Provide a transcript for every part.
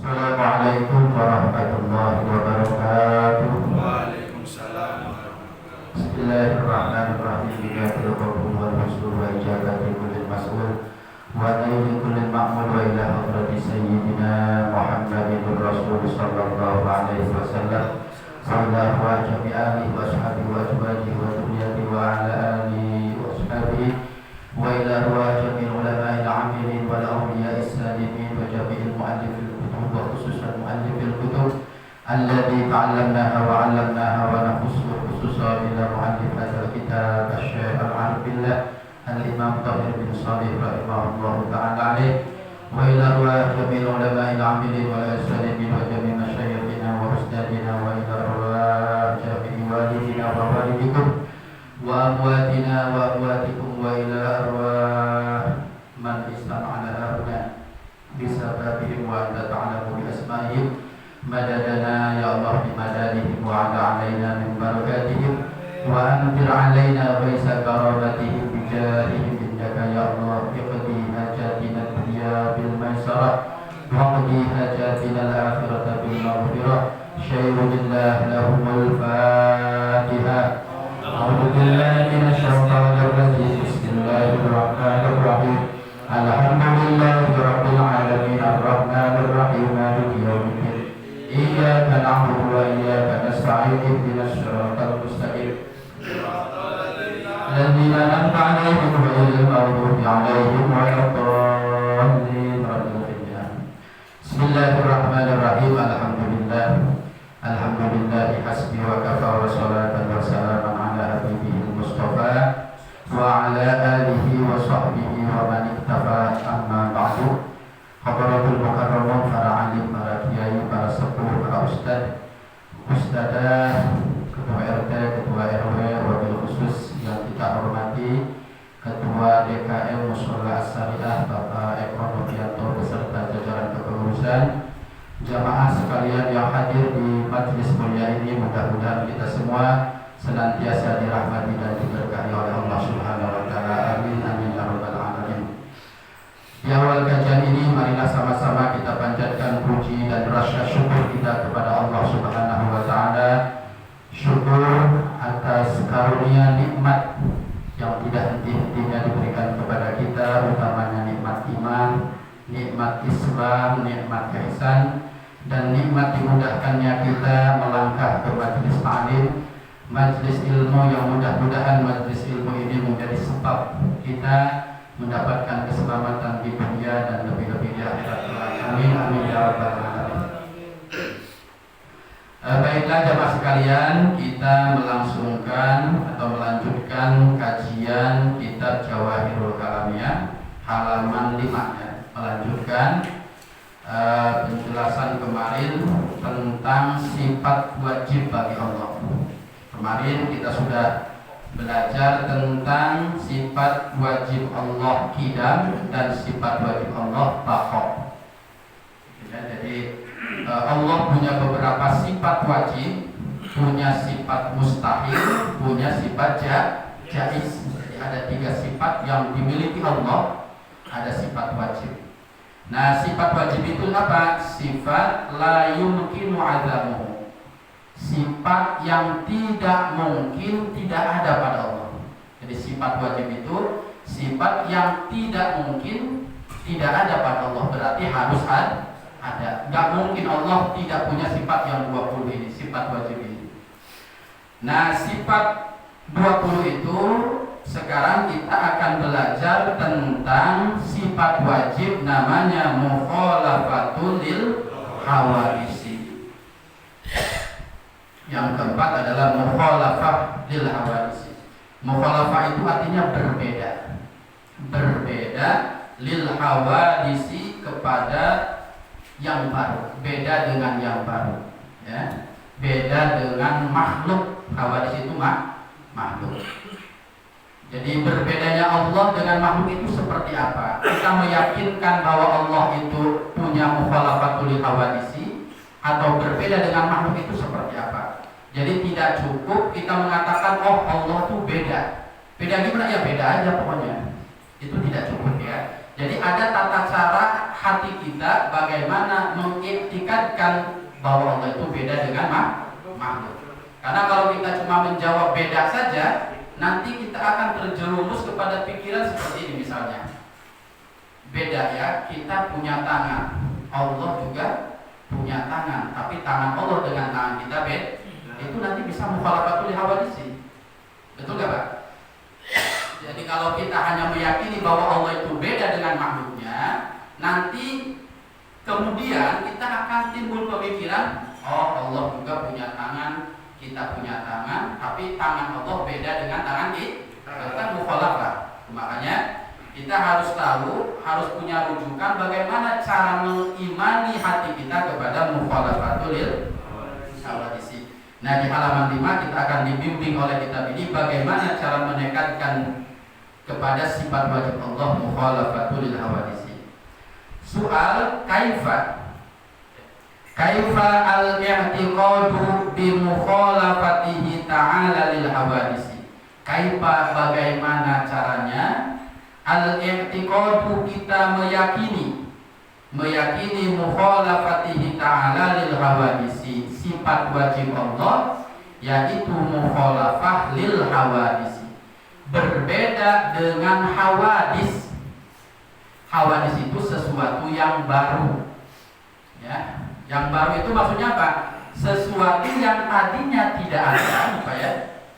Assalamualaikum warahmatullahi wabarakatuh. Waalaikumsalam warahmatullahi Bismillahirrahmanirrahim. Billahi qabul wal husnul wa ijabati kullil mas'ul wa naili kullil ma'mul wa ila hadrati sayyidina Muhammadin Rasul sallallahu alaihi wasallam wa ila wa jami'alihi wa ashabihi wa azwajihi wa dhurriyyatihi wa ala alihi wa ashabihi wa ila wa jami'il ulama'il 'amilin wal awliya'is salimin wa jami'il mu'allifil kutub wa khususan mu'allifil kutub alladzi ta'allamnaha wa 'allamnaha wa nafussu khususan ila mu'allif hadzal kitab asy-syaikh al-'arif billah al-imam Thahir bin Shalih rahimahullahu ta'ala alaih wa ila wa jami'il ulama'il 'amilin wal salimin wa jami'i masyayikhina wa ustadina wa ila wa jami'i walidina wa walidikum wa amwatina wa amwatikum wa ila arwah man istama'ana lahuna bisababihim wa anta ta'lamu bi asma'ihim madadana ya Allah bi madadihim wa ala alaina min barakatihim wa anzir alaina ghaisa karamatihim bi jarihim indaka ya Allah iqdi hajatina dunya bil maisarah wa qdi hajatina al-akhirata bil maghfirah syai'ulillah lahumul fatihah. A'udzu billahi minasyaitonir rajim. Bismillahirrahmanirrahim. Alhamdulillahi rabbil alamin arrahmanir rahim maliki yaumiddin. Iyyaka na'budu wa iyyaka nasta'in ihdinas siratal mustaqim. Alladzina an'amta 'alaihim ghairil maghdubi 'alaihim waladdallin. Bismillahirrahmanirrahim. Alhamdulillah hasbi wa kafa wa salatan wa salaman ala habibihil mustafa wa ala alihi wa sahbihi wa man iktafa amma ba'du. Hadratul mukarramun, para alim, para kiai, para sepuh, para ustadzah, ketua RT, ketua RW, wabil khusus yang kita hormati Ketua DKM Mushola As-Syariah Bapak Eko Novianto beserta jajaran kepengurusan, jamaah sekalian yang hadir di majelis mulia ini, mudah-mudahan kita semua senantiasa dirahmati dan diberkahi oleh Allah Subhanahu wa taala. Amin amin ya rabbal alamin. Di awal kajian ini marilah sama-sama kita panjatkan puji dan rasa syukur kita kepada Allah Subhanahu wa taala. Syukur atas karunia nikmat yang tidak henti-hentinya diberikan kepada kita, utamanya nikmat iman, nikmat Islam, nikmat ihsan, dan nikmat dimudahkannya kita melangkah ke majelis ta'lim, majelis ilmu yang mudah-mudahan majelis ilmu ini menjadi sebab kita mendapatkan keselamatan di dunia dan lebih-lebih di akhirat. Amin amin ya rabbal alamin. Baiklah jamaah sekalian, kita melangsungkan atau melanjutkan kajian kitab Jawahirul Kalamiyah halaman 5 ya. Melanjutkan penjelasan kemarin tentang sifat wajib bagi Allah. Kemarin kita sudah belajar tentang sifat wajib Allah qidam dan sifat wajib Allah baqa. Jadi Allah punya beberapa sifat wajib, punya sifat mustahil, punya sifat jaiz. Jadi ada 3 sifat yang dimiliki Allah, ada sifat wajib. Nah, sifat wajib itu apa? Sifat la yumkinu adamuhu. Sifat yang tidak mungkin tidak ada pada Allah. Jadi sifat wajib itu sifat yang tidak mungkin tidak ada pada Allah, berarti harus ada. Nggak mungkin Allah tidak punya sifat yang 20 ini, sifat wajib ini. Nah, sifat 20 itu sekarang kita akan belajar tentang sifat wajib, namanya mukhalafatul lil hawadisi. Yang keempat adalah mukhalafah lil hawadisi. Mukhalafah itu artinya berbeda. Berbeda lil hawadisi kepada yang baru, beda dengan yang baru ya. Beda dengan makhluk. Hawadis itu makhluk. Jadi berbedanya Allah dengan makhluk itu seperti apa? Kita meyakinkan bahwa Allah itu punya mukhalafatul hawadisi, atau berbeda dengan makhluk itu seperti apa? Jadi tidak cukup kita mengatakan oh Allah itu beda. Beda gimana? Ya beda aja pokoknya. Itu tidak cukup ya. Jadi ada tata cara hati kita bagaimana mengiktikad mengikatkan bahwa Allah itu beda dengan makhluk. Karena kalau kita cuma menjawab beda saja, nanti kita akan terjerumus kepada pikiran seperti ini misalnya. Beda ya, kita punya tangan, Allah juga punya tangan, tapi tangan Allah dengan tangan kita beda. Itu nanti bisa mukhalafatul hawadisi. Betul gak Pak? Jadi kalau kita hanya meyakini bahwa Allah itu beda dengan makhluknya, nanti kemudian kita akan timbul pemikiran, oh Allah juga punya tangan, kita punya tangan, tapi tangan Allah beda dengan tangan kita, mukhalafah. Makanya kita harus tahu, harus punya rujukan bagaimana cara mengimani hati kita kepada mukhalafatul hawadisi. Nah, di halaman 5 kita akan dibimbing oleh kitab ini bagaimana cara menekatkan kepada sifat wajib Allah mukhalafatul hawadisi. Soal kaifa al-i'tiqadu bi mukhalafatihi ta'ala lil hawadisi. Kaifa bagaimana caranya al-i'tiqadu kita meyakini mukhalafatihi ta'ala lil hawadisi, sifat wajib Allah yaitu mukhalafah lil hawadisi, berbeda dengan hawadis. Hawadis itu sesuatu yang baru ya. Yang baru itu maksudnya apa? Sesuatu yang tadinya tidak ada, apa ya?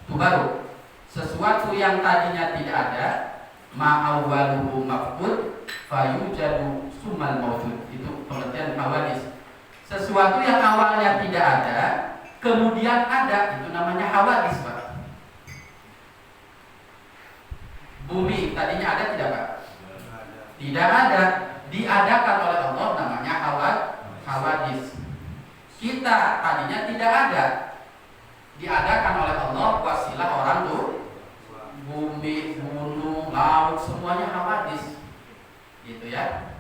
Itu baru. Sesuatu yang tadinya tidak ada, ma'awwaluhu mafqud fayujadu sumal mawjud. Itu pengertian hawadis. Sesuatu yang awalnya tidak ada, kemudian ada, itu namanya hawadis, Pak. Bumi tadinya ada tidak, Pak? Tidak ada, diadakan oleh Allah, namanya hawadis. Kita tadinya tidak ada, diadakan oleh Allah, wasilah orang tuh, bumi, gunung, laut, semuanya hawadis, gitu ya.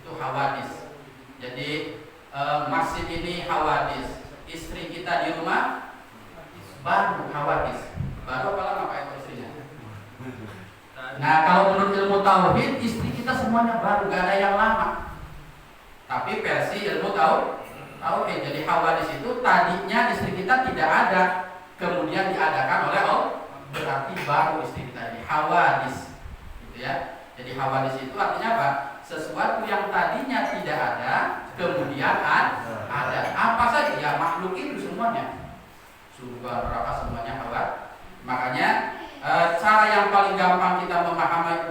Itu hawadis. Jadi masjid ini hawadis, istri kita di rumah baru hawadis. Baru apa lama Pak istrinya? Nah, kalau menurut ilmu tauhid, istri kita semuanya baru, gak ada yang lama. Tapi versi ilmu tauhid, jadi hawadis itu tadinya istri kita tidak ada, kemudian diadakan oleh Allah, berarti baru istri kita ini hawadis, gitu ya. Jadi hawadis itu artinya apa? Sesuatu yang tadinya tidak ada, kemudian ada. Apa saja? Ya makhluk itu semuanya, surga, neraka, semuanya hawadis. Makanya cara yang paling gampang kita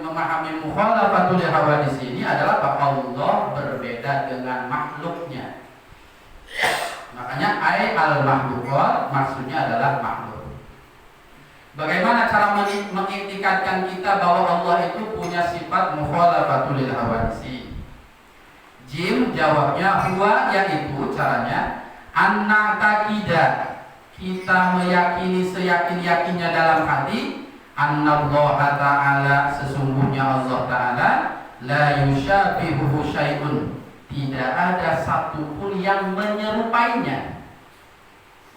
memahami mukhalafatul hawadis ini adalah bahwa Allah berbeda dengan makhluknya. Makanya al-makhluqat maksudnya adalah makhluk. Bagaimana cara mengiktikadkan kita bahwa Allah itu punya sifat mukhalafatul hawadis? Jim jawabnya huwa, yaitu caranya anna taqidah, kita meyakini seyakin-yakinnya dalam hati, annallaha ta'ala, sesungguhnya Allah Ta'ala, la yushabihuhu syai'un, tidak ada satupun yang menyerupainya.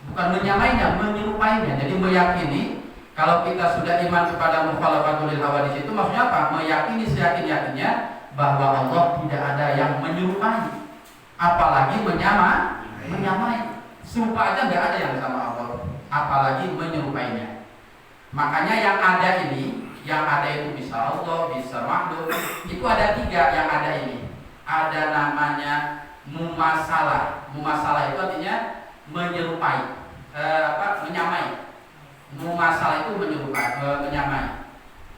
Bukan menyamainya, menyerupainya. Jadi meyakini, kalau kita sudah iman kepada mukhalafatul hawadis itu maksudnya apa? Meyakini seyakin-yakinnya bahwa Allah tidak ada yang menyerupai, apalagi menyamai. Serupa aja nggak ada yang sama Allah, apalagi menyerupainya. Makanya yang ada itu bisa Allah, bisa makhluk. Itu ada 3 yang ada ini. Ada namanya mumasalah. Mumasalah itu artinya menyerupai, menyamai. Mumasalah itu menyerupai, menyamai.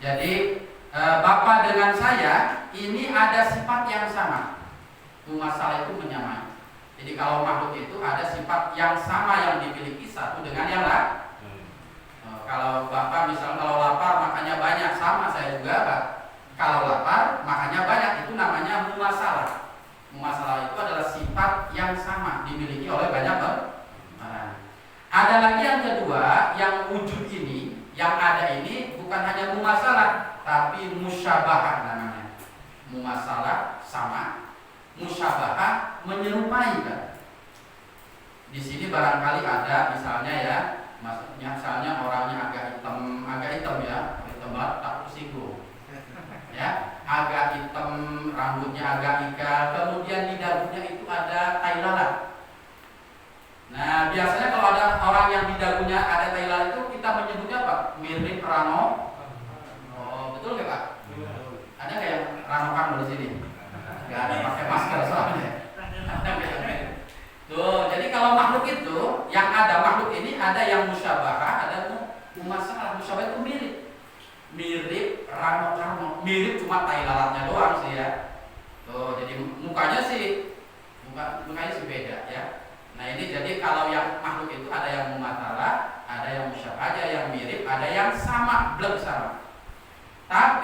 Jadi Bapak dengan saya ini ada sifat yang sama. Mumasalah itu menyamai. Jadi kalau makhluk itu ada sifat yang sama yang dimiliki satu dengan yang lain. Kalau Bapak misalnya kalau lapar makannya banyak, sama saya juga Pak. Kalau lapar makannya banyak, itu namanya mumasalah. Mumasalah itu adalah sifat yang sama dimiliki oleh banyak orang. Ada lagi yang kedua, yang wujud ini, yang ada ini bukan hanya mumasalah, tapi musyabahah namanya. Mumasalah sama, musyabahah menyerupai kan. Di sini barangkali ada misalnya ya, misalnya orangnya agak hitam ya, hitam banget tak tersinggung. Ya, agak hitam, rambutnya agak ikal, kemudian di dagunya itu ada tai lalat.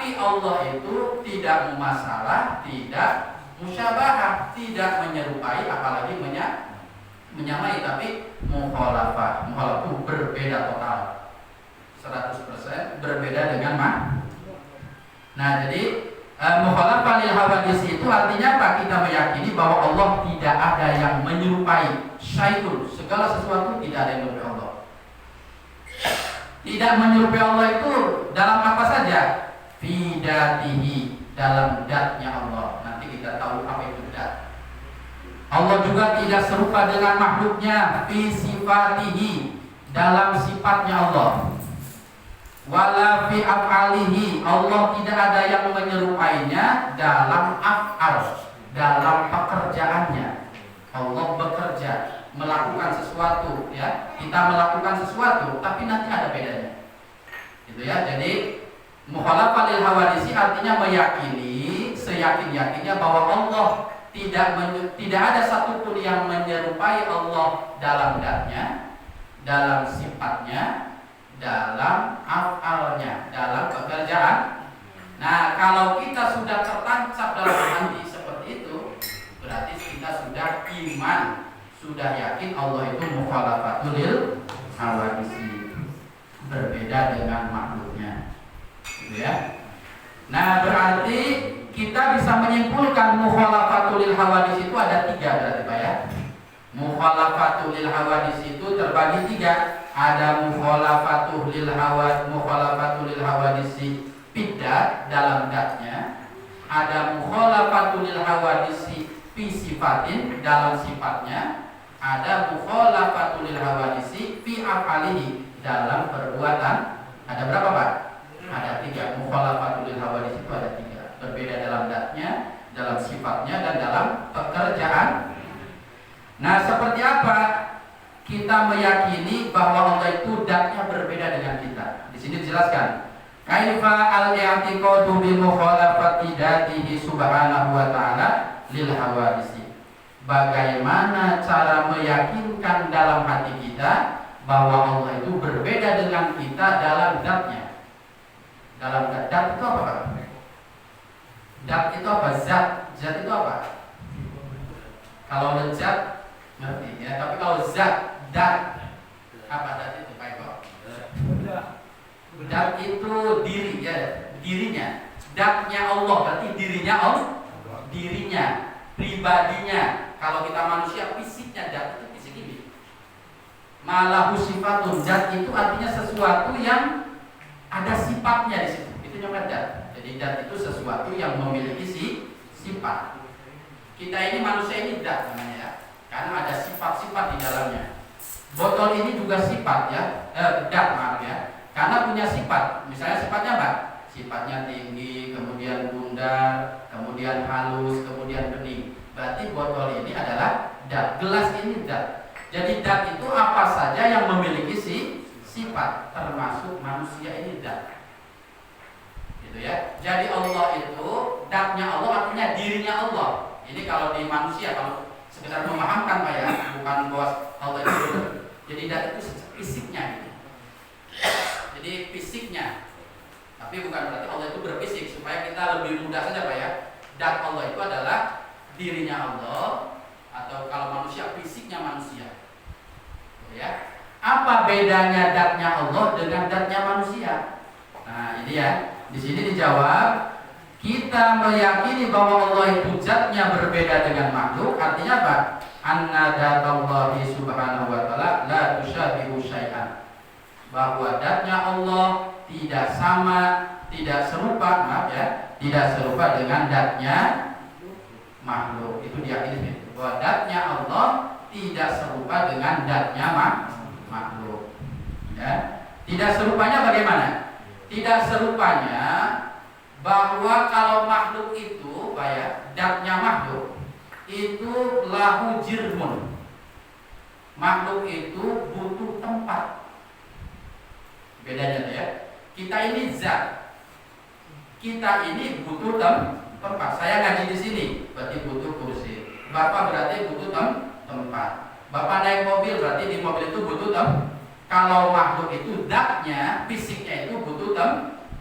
Tapi Allah itu tidak mumasalah, tidak musyabahah, tidak menyerupai, apalagi menyamai, tapi mukhalafah. Mukhalafah itu berbeda total, 100% berbeda dengan Nah, jadi mukhalafah lil hawadis itu artinya apa? Kita meyakini bahwa Allah tidak ada yang menyerupai syai'un, segala sesuatu tidak ada yang menyerupai Allah. Tidak menyerupai Allah itu dalam apa saja? Fi dzatihi, dalam dzatnya Allah. Nanti kita tahu apa itu dzat. Allah juga tidak serupa dengan makhluknya. Fi sifatihi, dalam sifatnya Allah. Wala fi af'alihi, Allah tidak ada yang menyerupainya dalam af'al, dalam pekerjaannya. Allah bekerja, melakukan sesuatu, ya. Kita melakukan sesuatu, tapi nanti ada bedanya. Gitu ya. Jadi mukhalafah lil hawadisi artinya meyakini seyakin-yakinnya bahwa Allah tidak ada satupun yang menyerupai Allah dalam dzatnya, dalam sifatnya, dalam af'alnya, dalam pekerjaan. Nah, kalau kita sudah tertancap dalam hati seperti itu, berarti kita sudah iman, sudah yakin Allah itu mukhalafatul lil hawadisi, berbeda dengan makhluknya. Gitu ya. Nah, berarti kita bisa menyimpulkan mukhalafatul lil hawadis itu ada 3 berarti Pak ya. Mukhalafatul lil hawadis itu terbagi 3. Ada mukhalafatul lil hawadisi bid'ah dalam dzatnya. Ada mukhalafatul lil hawadisi fi sifatin, dalam sifatnya. Ada mukhalafatul lil hawadisi fi af'alihi, dalam perbuatan. Ada berapa Pak? Ada 3. Mukhalafatul lil hawadis itu ada 3. Berbeda dalam dzatnya, dalam sifatnya, dan dalam pekerjaan. Nah, seperti apa kita meyakini bahwa Allah itu dzatnya berbeda dengan kita? Di sini dijelaskan. Kaifa al-i'tiqadu bi mukhalafati dzatihi subhanahu wa ta'ala lil hawadisi. Bagaimana cara meyakinkan dalam hati kita bahwa Allah itu berbeda dengan kita dalam dzatnya? Dalam dzat itu apa? Dzat itu apa? Zat itu apa? Kalau zat ngerti ya, tapi kalau zat, dat, apa dat itu Pak Eko? Dat itu diri ya, dirinya. Datnya Allah berarti dirinya Allah, dirinya, pribadinya. Kalau kita manusia, fisiknya, dat itu fisik ini. Malahu sifatun, dat itu artinya sesuatu yang ada sifatnya di situ. Itu namanya dat. Jadi dat itu sesuatu yang memiliki sifat. Kita ini manusia ini dat namanya ya, karena ada sifat-sifat di dalamnya. Botol ini juga sifat ya, dat maaf ya, karena punya sifat. Misalnya sifatnya apa? Sifatnya tinggi, kemudian bundar, kemudian halus, kemudian bening. Berarti botol ini adalah dat, gelas ini dat. Jadi dat itu apa saja yang memiliki sifat, termasuk manusia ini dat. Gitu ya. Jadi Allah itu, datnya Allah artinya dirinya Allah. Ini kalau di manusia, kalau sekedar memahamkan Pak ya, bukan bahwa Allah itu. Jadi dat itu fisiknya gitu. Jadi fisiknya. Tapi bukan berarti Allah itu berfisik, supaya kita lebih mudah saja Pak ya. Dat Allah itu adalah dirinya Allah, atau kalau manusia fisiknya manusia. Ya. Apa bedanya datnya Allah dengan datnya manusia? Nah, ini ya. Di sini dijawab, kita meyakini bahwa Allah itu zatnya berbeda dengan makhluk. Artinya apa? Anna dzatallahi subhanahu wa ta'ala la tusyabihu syai'an. Bahwa zatnya Allah tidak sama, tidak serupa, maaf ya, tidak serupa dengan zatnya makhluk. Itu diyakini bahwa zatnya Allah tidak serupa dengan zatnya makhluk. Ya. Tidak serupanya bagaimana? Tidak serupanya bahwa kalau makhluk itu, Pak ya, zatnya makhluk itu lahu jirmun. Makhluk itu butuh tempat. Bedanya ya. Kita ini zat. Kita ini butuh tempat. Saya ngaji di sini, berarti butuh kursi. Bapak berarti butuh tempat. Bapak naik mobil, berarti di mobil itu butuh tempat. Kalau makhluk itu zatnya, fisiknya itu butuh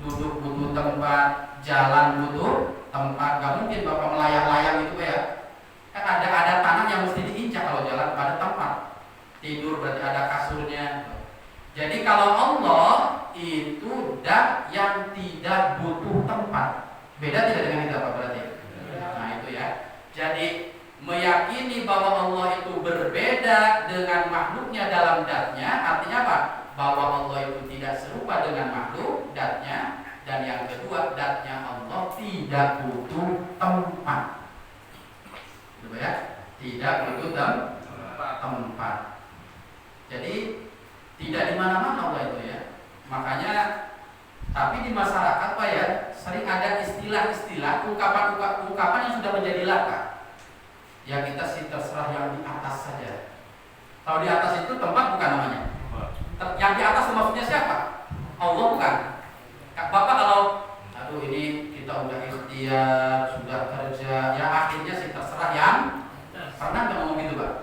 duduk butuh tempat, jalan butuh tempat. Gak mungkin Bapak melayang-layang gitu ya. Kan ada tanah yang mesti diinjak kalau jalan, ada tempat. Tidur berarti ada kasurnya. Jadi kalau Allah itu dak yang tidak butuh tempat. Beda tidak dengan kita Pak berarti? Nah itu ya. Jadi meyakini bahwa Allah itu berbeda dengan makhluknya dalam datnya, artinya apa? Bahwa Allah itu tidak serupa dengan makhluk datnya. Dan yang kedua, datnya Allah tidak butuh tempat. Coba ya, tidak butuh tempat. Jadi tidak di mana-mana Allah itu ya. Makanya, tapi di masyarakat Pak ya, sering ada istilah-istilah, ungkapan yang sudah menjadi laka. Ya kita sih terserah yang di atas saja. Kalau di atas itu tempat bukan namanya. Yang di atas itu maksudnya siapa? Allah bukan. Bapak kalau aduh ini kita udah ikhtiar, sudah kerja, ya akhirnya sih terserah yang pernah nggak ngomong gitu Pak?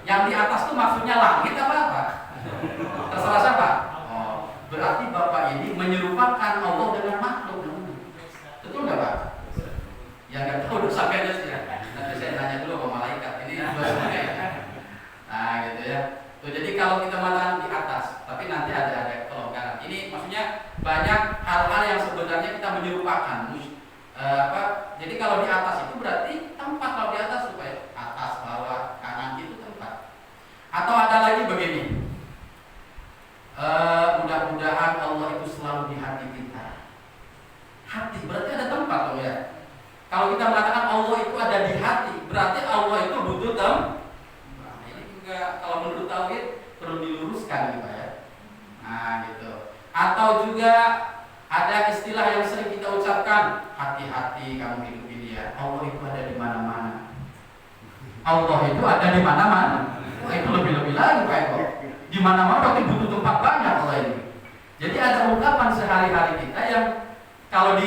Yang di atas itu maksudnya langit apa? Terserah siapa? Oh, berarti Bapak ini menyerupakan Allah dengan makhluk. Betul nggak Pak? Ya nggak tahu dosa kayaknya sih ya. Nanti saya tanya dulu sama malaikat ini dosa ya. Nah gitu ya. Tuh, jadi kalau kita mengatakan di atas, tapi nanti ada kelonggaran. Ini maksudnya banyak hal-hal yang sebenarnya kita menyerupakan. Jadi kalau di atas itu berarti tempat, kalau di atas supaya atas, bawah, kanan itu tempat. Atau ada lagi begini. Mudah-mudahan Allah itu selalu di hati kita. Hati berarti ada tempat loh ya. Kalau kita mengatakan Allah itu ada di hati, berarti Allah itu butuh tempat. Nah, ini juga kalau menurut tauhid perlu diluruskan gitu ya. Nah gitu. Atau juga ada istilah yang sering kita ucapkan, hati-hati kamu hidup ini ya. Allah itu ada di mana-mana. Allah itu ada di mana-mana. Itu lebih-lebih lagi Pak Eko. Di mana-mana berarti butuh tempat banyak Allah ini. Jadi ada ungkapan sehari-hari kita yang kalau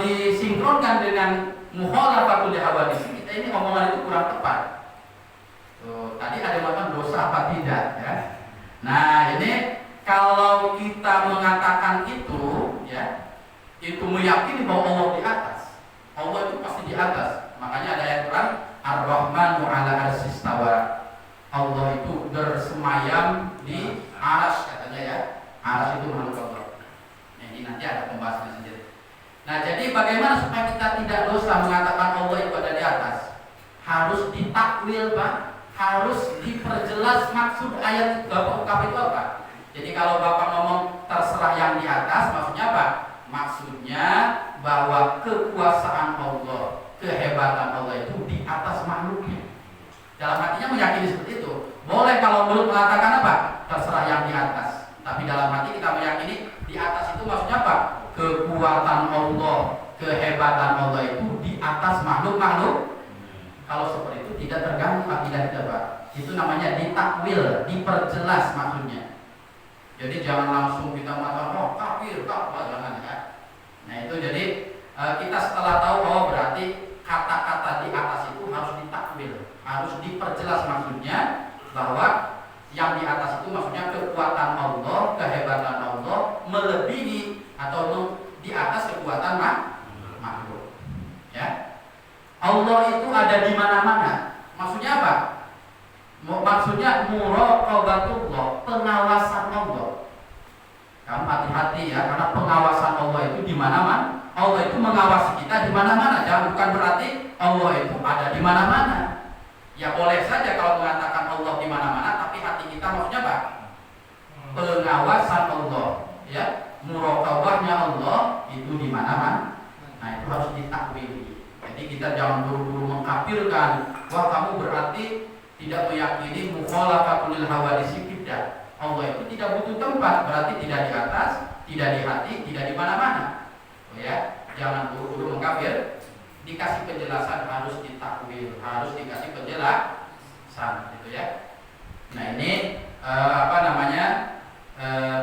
disinkronkan dengan mukhalafatul hawadits, kita ini omongan itu kurang tepat. Tuh, tadi ada makan dosa apa tidak ya. Nah, ini kalau kita mengatakan itu ya, itu meyakini bahwa Allah di atas. Allah itu pasti di atas. Makanya ada ayat Quran, Ar-Rahmanu 'ala arsy istawa. Allah itu bersemayam di arsy katanya ya. Arsy itu makhluk Allah. Nah, ini nanti ada pembahasannya sendiri. Nah, jadi bagaimana supaya kita tidak dosa mengatakan Allah itu ada di atas? Harus ditakwil, Pak. Harus diperjelas maksud ayat Bapak ungkap itu apa. Jadi kalau Bapak ngomong terserah yang di atas, maksudnya apa? Maksudnya bahwa kekuasaan Allah, kehebatan Allah itu di atas makhluknya. Dalam hatinya meyakini seperti itu. Boleh kalau mulut mengatakan apa? Terserah yang di atas. Tapi dalam hati kita meyakini di atas itu maksudnya apa? Kekuatan Allah, kehebatan Allah itu di atas makhluk-makhluk. Kalau seperti itu tidak terganggu, tidak Pak. Itu namanya ditakwil, diperjelas maksudnya. Jadi jangan langsung kita mengatakan oh kafir, jangan ya. Nah itu jadi kita setelah tahu oh berarti kata-kata di atas itu harus ditakwil, harus diperjelas maksudnya bahwa yang di atas itu maksudnya kekuatan Allah, kehebatan Allah melebihi atau di atas kekuatan makhluk. Ya. Allah itu ada di mana-mana. Maksudnya apa? Maksudnya muraqabatullah, pengawasan Allah. Kamu hati-hati ya, karena pengawasan Allah itu di mana-mana. Allah itu mengawasi kita di mana-mana. Jangan bukan berarti Allah itu ada di mana-mana. Ya boleh saja kalau mengatakan Allah di mana-mana, tapi hati kita maksudnya apa? Pengawasan Allah, ya, muraqabahnya Allah itu di mana-mana. Nah itu harus ditakwili. Jadi kita jangan buru-buru mengkafirkan. Wah kamu berarti tidak meyakini mukhalafatul hawadits tidak. Allah itu tidak butuh tempat, berarti tidak di atas, tidak di hati, tidak di mana-mana. Oh ya, jangan buru-buru mengkafir. Dikasih penjelasan harus ditakwil, harus dikasih penjelasan, gitu ya. Nah ini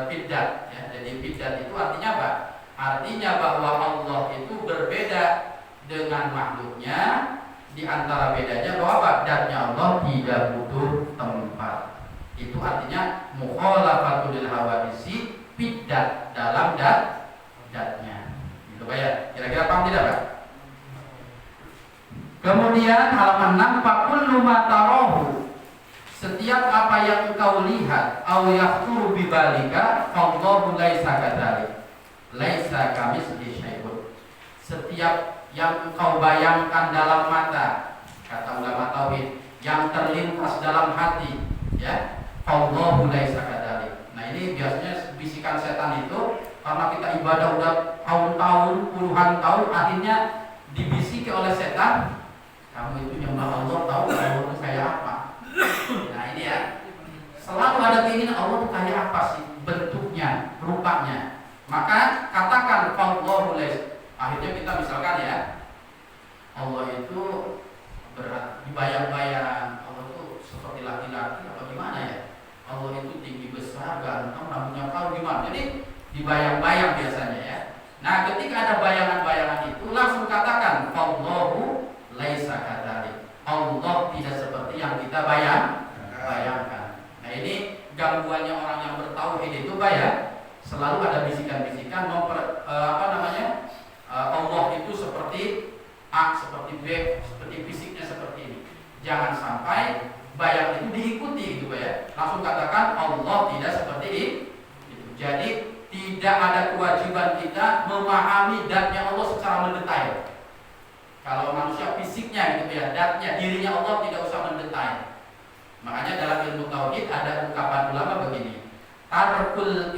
bidat ya. Jadi bidat itu artinya apa? Artinya bahwa Allah itu berbeda dengan makhluknya. Di antara bedanya bahwa badannya Allah tidak butuh tempat. Itu artinya mukhalafatul hawadits bidat dalam tidak, Pak? Kemudian halaman 6, fakullu ma tarahu, setiap apa yang engkau lihat, au yahturu bi balika, fallahu laisa kadzalik. Laisa kamitslihi syai'un. Setiap yang engkau bayangkan dalam mata, kata ulama tauhid, yang terlintas dalam hati, ya, fallahu laisa kadzalik. Nah, ini biasanya bisikan setan itu karena kita ibadah udah tahun-tahun, puluhan tahun, akhirnya dibisiki oleh setan, kamu itu nyembah Allah, tahu Allah itu kayak apa? Nah, ini ya, selalu ada keinginan Allah itu kayak apa sih bentuknya, rupanya. Maka katakan fallahu laisa. Akhirnya kita misalkan ya, Allah itu berat, dibayang-bayang Allah itu seperti laki-laki atau gimana ya? Allah itu tinggi besar, ganteng, rambutnya kau gimana? Jadi dibayang-bayang biasanya ya. Nah, ketika ada bayangan-bayangan itu langsung katakan fallahu laisa kadzalik. Allah tidak seperti yang kita bayangkan. Nah, ini gangguannya orang yang bertauhid itu Pak ya. Selalu ada bisikan-bisikan Allah itu seperti A, seperti B, seperti fisiknya seperti ini. Jangan sampai bayang itu diikuti gitu Pak ya. Langsung katakan Allah tidak seperti itu. Jadi tidak ada kewajiban kita memahami zatnya Allah secara mendetail. Kalau manusia fisiknya gitu ya, zatnya, dirinya Allah tidak usah mendetail. Makanya dalam ilmu tauhid ada ungkapan ulama begini. Tarkul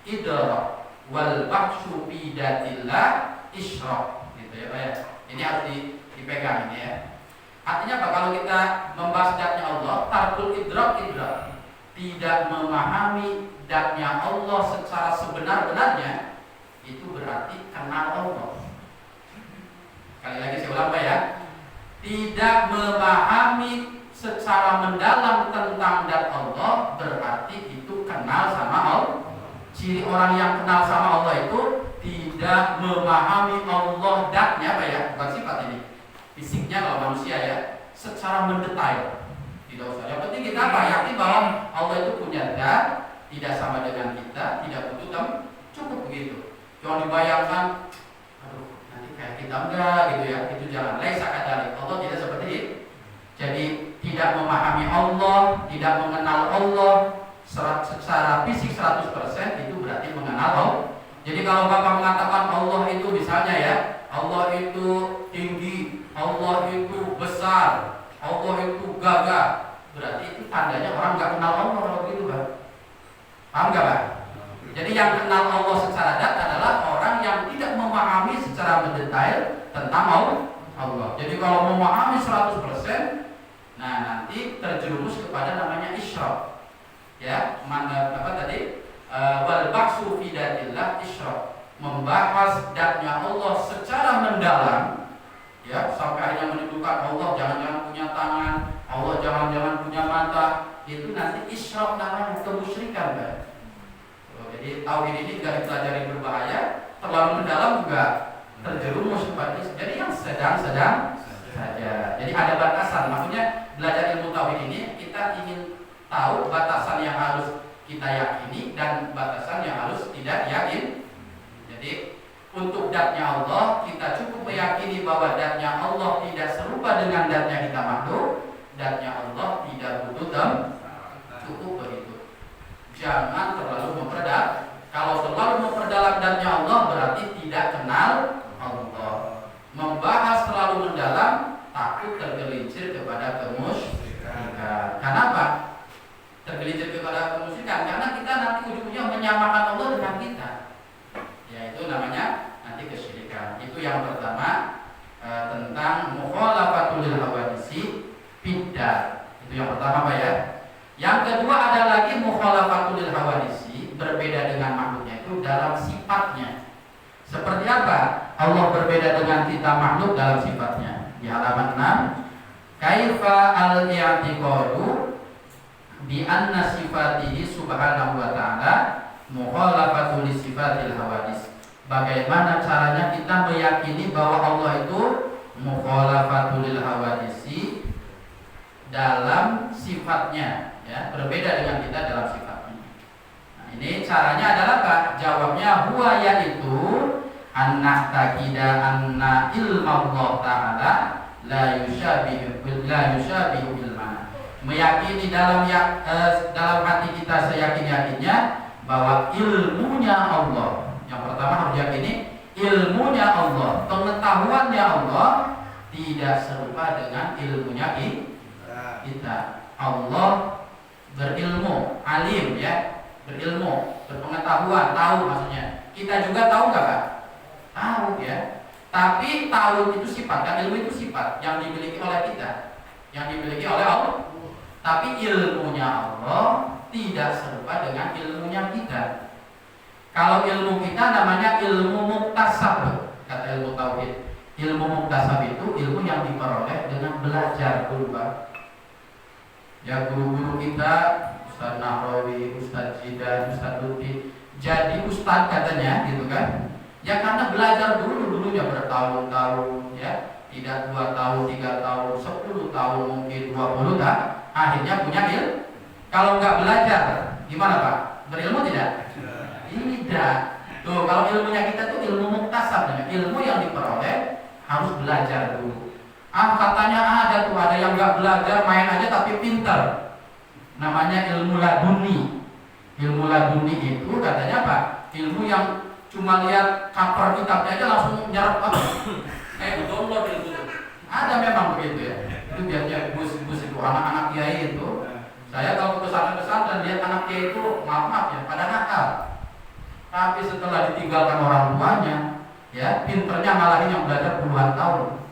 idrak wal bahsu fi datillah isyraq, gitu ya Pak ya. Ini harus dipegang ini ya. Artinya apa? Kalau kita membahas zatnya Allah, tarkul idrak, tidak memahami zatnya Allah secara sebenar-benarnya, itu berarti kenal Allah. Kali lagi saya ulang Pak ya. Tidak memahami secara mendalam tentang zat Allah berarti itu kenal sama Allah. Ciri orang yang kenal sama Allah itu tidak memahami Allah zatnya Pak ya, bukan sifat ini. Fisiknya kalau manusia ya, secara mendetail. Tidak usah. Yang penting kita apa? Yakin bahwa Allah itu punya zat, tidak sama dengan kita, tidak butuh tem, cukup begitu. Jangan dibayangkan, aduh nanti kayak kita enggak gitu ya. Itu jangan. Laisa kadzalik. Allah tidak seperti itu. Jadi tidak memahami Allah, tidak mengenal Allah secara fisik 100% itu berarti mengenal Allah. Jadi kalau Bapak mengatakan Allah itu misalnya ya, Allah itu tinggi, Allah itu besar, Allah itu gagah, berarti itu tandanya orang nggak kenal Allah kalau begitu Pak. Paham nggak Pak? Jadi yang kenal Allah secara zat adalah orang yang tidak memahami secara mendetail tentang Allah. Jadi kalau memahami 100%, nah nanti terjerumus kepada namanya isyraq. Ya, wal baksu fi datillah isyraq. Membahas zatnya Allah secara mendalam, ya, sampai akhirnya menentukan Allah jangan-jangan punya tangan, Allah jangan-jangan punya mata, itu nanti isyraq namanya, kemusyrikan Pak. Jadi tauhid ini juga dipelajari berbahaya, terlalu mendalam juga terjerumus kepada itu. Jadi yang sedang-sedang saja. Jadi ada batasan. Maksudnya belajar ilmu tauhid ini kita ingin tahu batasan yang harus kita yakini dan batasan yang harus tidak yakin. Jadi untuk zatnya Allah kita cukup meyakini bahwa zatnya Allah tidak serupa dengan zatnya kita makhluk. Zatnya Allah tidak butuh tem, cukup begitu. Jangan terlalu memperdalam. Kalau terlalu memperdalam zatnya Allah berarti tidak kenal Allah. Membahas terlalu mendalam takut tergelincir kepada kemusyrikan. Kenapa? Tergelincir kepada kemusyrikan karena kita nanti ujung-ujungnya menyamakan Allah dengan kita. Yaitu namanya nanti kesyirikan. Itu yang pertama tentang mukhalafatul hawadisi bid'ah. Itu yang pertama Pak ya. Yang kedua ada lagi mukhalafatul hawadisi, berbeda dengan makhluknya itu dalam sifatnya. Seperti apa Allah berbeda dengan kita makhluk dalam sifatnya? Di halaman 6, kaifa al-i'tiqadu bi anna sifatihi subhanahu wa ta'ala mukhalafatul sifatil hawadis. Bagaimana caranya kita meyakini bahwa Allah itu mukhalafatul hawadisi dalam sifatnya, ya, berbeda dengan kita dalam sifatnya. Nah, ini caranya adalah apa? Jawabnya huwa yaitu anna takida anna ilma Allah Ta'ala la yushabihu ilmana. Meyakini dalam hati kita seyakin-yakinnya bahwa ilmunya Allah. Yang pertama harus yakini ilmunya Allah, pengetahuannya Allah tidak serupa dengan ilmunya kita. Allah berilmu, alim ya, berilmu, berpengetahuan, tahu maksudnya. Kita juga tahu nggak Pak? Tahu ya. Tapi tahu itu sifat, dan ilmu itu sifat yang dimiliki oleh kita, yang dimiliki oleh Allah. Tapi ilmunya Allah tidak serupa dengan ilmunya kita. Kalau ilmu kita namanya ilmu muktasab, kata ilmu tauhid. Ilmu muktasab itu ilmu yang diperoleh dengan belajar dulu Pak. Ya guru-guru kita, Ustaz Nahrawi, Ustaz Jidan, Ustaz Lutfi, jadi ustaz katanya gitu kan. Ya karena belajar dulunya bertahun-tahun ya. Tidak 2 tahun, 3 tahun, 10 tahun, mungkin 20 tahun, akhirnya punya ilmu. Kalau nggak belajar, gimana Pak? Berilmu tidak? Tidak. Tuh, kalau ilmunya kita tuh ilmu muktasab, ilmu yang diperoleh harus belajar dulu. Katanya ada yang nggak belajar, main aja tapi pintar. Namanya ilmu laduni. Ilmu laduni itu katanya apa? Ilmu yang cuma lihat cover kitabnya aja langsung nyerap apa? Download itu. Ada memang begitu ya. Itu biasanya bus itu anak-anak kiai itu. Saya kalau ke pesantren lihat anak kiai itu maaf ya, pada nakal. Tapi setelah ditinggalkan orang tuanya, ya pinternya malahin yang belajar puluhan tahun.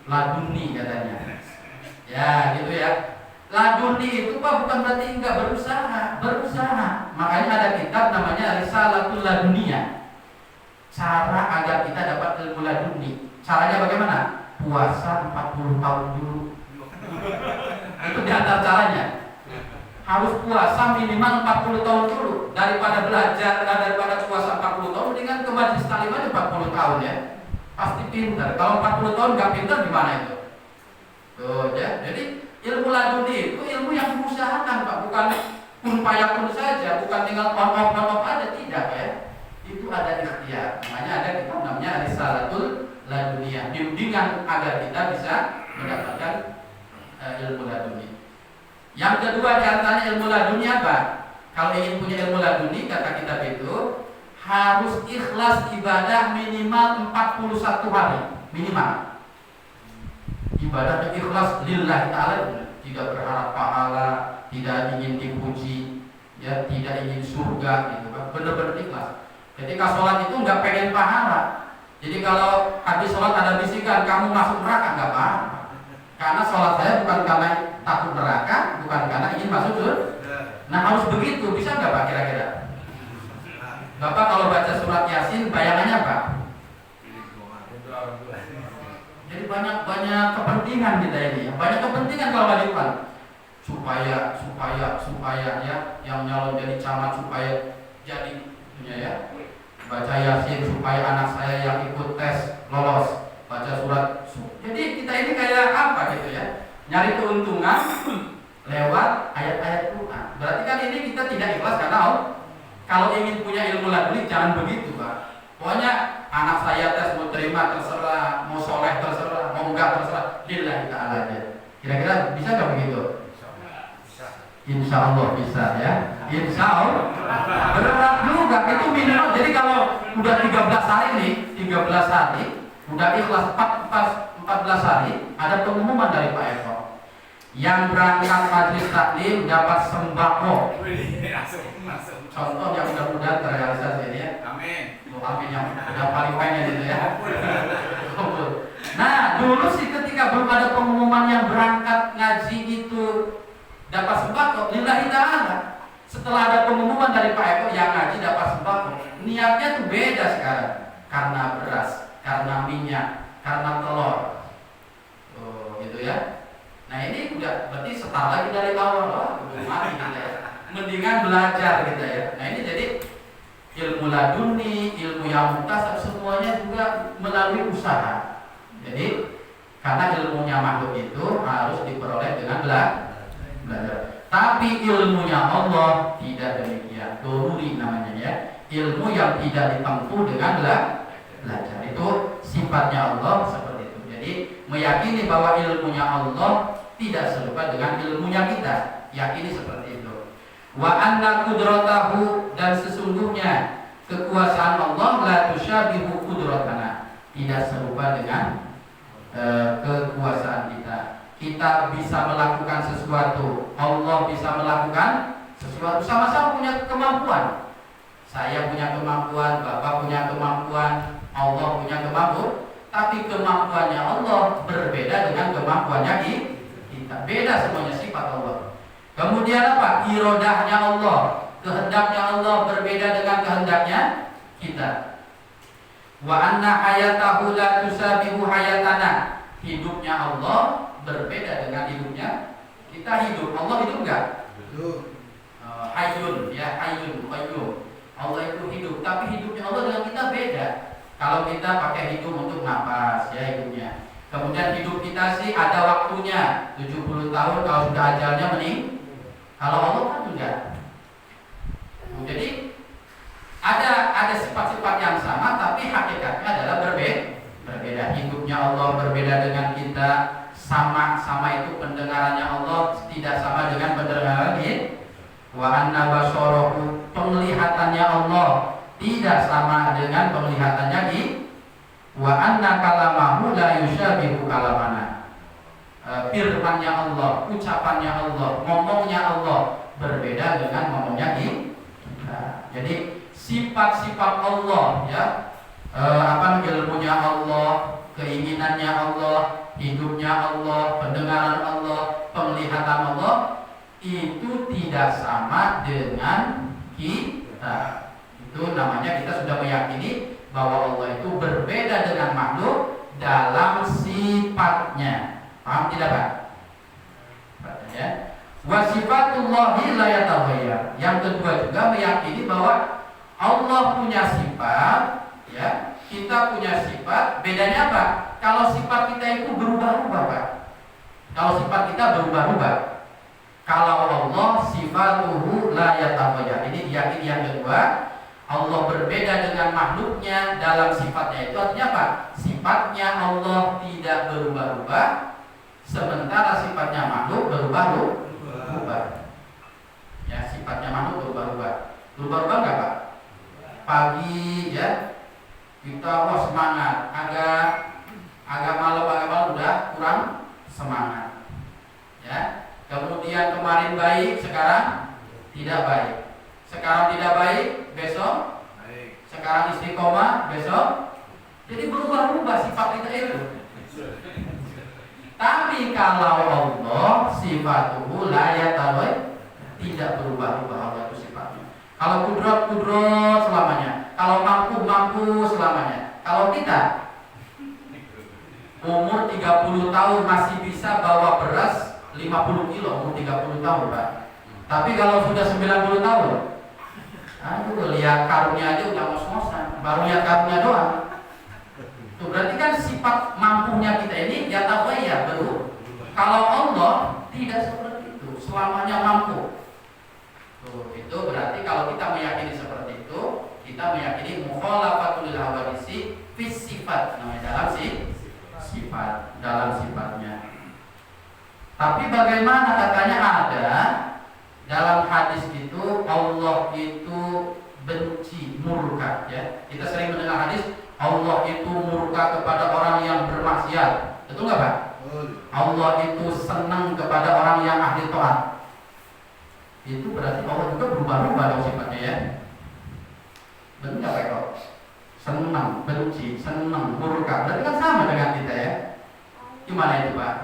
Laduni katanya. Ya gitu ya. Laduni itu Pak bukan berarti enggak berusaha. Makanya ada kitab namanya Risalatul Laduniyah. Cara agar kita dapat ilmu laduni. Caranya bagaimana? Puasa 40 tahun dulu. Itu diantar caranya. Harus puasa minimal 40 tahun dulu. Daripada daripada puasa 40 tahun, dengan ke majelis taklim aja 40 tahun ya. Pasti pintar. Kalau 40 tahun nggak pintar gimana itu? Tuh ya. Jadi ilmu laduni itu ilmu yang diusahakan Pak, bukan kun payakun saja, bukan tinggal on off aja, tidak ya. Itu ada ikhtiar. Makanya ada kitab namanya Risalatul Laduniyah, bimbingan agar kita bisa mendapatkan ilmu laduni. Yang kedua di antaranya ilmu laduni apa? Kalau ingin punya ilmu laduni, kata kitab itu harus ikhlas ibadah minimal 41 hari minimal. Ibadah ikhlas lillahi ta'ala, tidak berharap pahala, tidak ingin dipuji, ya tidak ingin surga gitu kan. Benar-benar ikhlas. Ketika sholat itu nggak pengen pahala. Jadi kalau habis sholat ada bisikan kamu masuk neraka, nggak apa-apa. Karena sholat saya bukan karena takut neraka, bukan karena ingin masuk surga. Nah harus begitu, bisa nggak Pak kira-kira? Bapak kalau baca surat Yasin bayangannya apa? Jadi banyak kepentingan kita ini, banyak kepentingan kalau wajiban. Supaya ya yang nyalon jadi camat supaya jadi ya. Baca Yasin supaya anak saya yang ikut tes lolos. Baca surat. Jadi kita ini kayak apa gitu ya? Nyari keuntungan lewat ayat-ayat Quran. Berarti kan ini kita tidak ikhlas karena kalau ingin punya ilmu laduni jangan begitu Pak. Pokoknya anak saya tes mau terima terserah, mau soleh terserah, mau enggak terserah, lillahi ta'ala aja. Kira-kira bisa nggak begitu? Insya Allah bisa ya. Insya Allah. Berat juga itu minimal. Jadi kalau udah 13 hari nih, 13 hari, udah ikhlas 14 hari, ada pengumuman dari Pak Eko. Yang berangkat majelis taklim dapat sembako. Contoh yang mudah-mudahan terrealisasi ini ya. Amin. Amin yang udah paling pengen gitu ya. Nah dulu sih ketika belum ada pengumuman yang berangkat ngaji itu dapat sembako, lillahi ta'ala. Setelah ada pengumuman dari Pak Eko yang ngaji dapat sembako, niatnya tuh beda sekarang. Karena beras, karena minyak, karena telur. Oh gitu ya. Nah ini udah berarti setar lagi dari awal, mati kita ya. Mendingan belajar kita ya. Nah ini jadi ilmu laduni, ilmu yang muktasab semuanya juga melalui usaha. Jadi karena ilmunya makhluk itu harus diperoleh dengan belajar. Tapi ilmunya Allah tidak demikian. Doruri namanya ya. Ilmu yang tidak ditempuh dengan belajar. Itu sifatnya Allah seperti itu. Jadi meyakini bahwa ilmunya Allah tidak serupa dengan ilmunya kita. Yakini seperti itu. Wa anna qudratahu, dan sesungguhnya kekuasaan Allah la tusyabihu qudratana, tidak serupa dengan kekuasaan kita. Kita bisa melakukan sesuatu, Allah bisa melakukan sesuatu, sama-sama punya kemampuan. Saya punya kemampuan, Bapak punya kemampuan, Allah punya kemampuan, tapi kemampuannya Allah berbeda dengan kemampuannya kita. Beda semuanya sifat Allah. Kemudian apa? Irodahnya Allah, kehendaknya Allah berbeda dengan kehendaknya kita. Wa anna hayatahu la tusabihu hayatana, hidupnya Allah berbeda dengan hidupnya kita. Hidup Allah hidup enggak? Hayyun, ya, hayyun, qayyum. Allah itu hidup, tapi hidupnya Allah dengan kita beda. Kalau kita pakai hidup untuk napas, ya hidupnya. Kemudian hidup kita sih ada waktunya, 70 tahun, kalau sudah ajalnya mening. Kalau Allah kan enggak. Jadi ada sifat-sifat yang sama, tapi hakikatnya adalah berbeda. Hidupnya Allah berbeda dengan kita. Sama itu pendengarannya Allah tidak sama dengan pendengaran kita. Wa anna basarahu, penglihatannya Allah tidak sama dengan penglihatannya kita. Wa anna kalamahu la yusyabihu kalamana, firmannya Allah, ucapannya Allah, ngomongnya Allah berbeda dengan ngomongnya kita. Jadi sifat-sifat Allah, ya, ilmunya Allah, keinginannya Allah, hidupnya Allah, pendengaran Allah, penglihatan Allah, itu tidak sama dengan kita. Itu namanya kita sudah meyakini bahwa Allah itu berbeda dengan makhluk dalam sifatnya. Paham tidak, Pak? Ya. Wa sifatullahi la yataghayyar. Yang kedua juga meyakini bahwa Allah punya sifat, ya, kita punya sifat. Bedanya apa? Kalau sifat kita itu berubah-ubah, Pak. Kalau sifat kita berubah-ubah. Kalau Allah sifatuhu la yataghayyar. Ini diyakini yang kedua. Allah berbeda dengan makhluknya dalam sifatnya. Itu artinya apa? Sifatnya Allah tidak berubah-ubah, sementara sifatnya makhluk berubah-ubah. Ya, sifatnya makhluk berubah-ubah. Berubah-ubah enggak, Pak? Pagi, ya, kita semangat, agak malam udah kurang semangat. Ya. Kemudian kemarin baik, sekarang tidak baik. Sekarang tidak baik, besok baik. Sekarang istiqomah, besok. Jadi berubah-ubah sifat kita itu. Tapi kalau Allah sifatuhu la yataghayyar, tidak berubah-ubah Allah itu sifatnya. Kalau kudrat selamanya. Kalau mampu selamanya. Kalau kita umur 30 tahun masih bisa bawa beras 50 kilo, umur 30 tahun, Pak. Tapi kalau sudah 90 tahun, aduh, lihat karunia aja udah ngos-ngosan, baru lihat karunia doang. Tuh, berarti kan sifat mampunya kita ini ya baru. Kalau Allah tidak seperti itu, selamanya mampu. Tuh, itu berarti kalau kita meyakini seperti itu, kita meyakini mukhalafatul hawadisi fi sifat, namanya dalam sifat, dalam sifatnya. Tapi bagaimana katanya ada dalam hadis itu Allah itu benci, murka, ya. Kita sering mendengar hadis Allah itu murka kepada orang yang bermaksiat. Betul nggak, Pak? Allah itu senang kepada orang yang ahli taat. Itu berarti Allah juga berubah-ubah dong sifatnya, ya. Betul nggak, Pak? Senang, benci, senang, murka. Berarti kan sama dengan kita, ya. Gimana itu, Pak?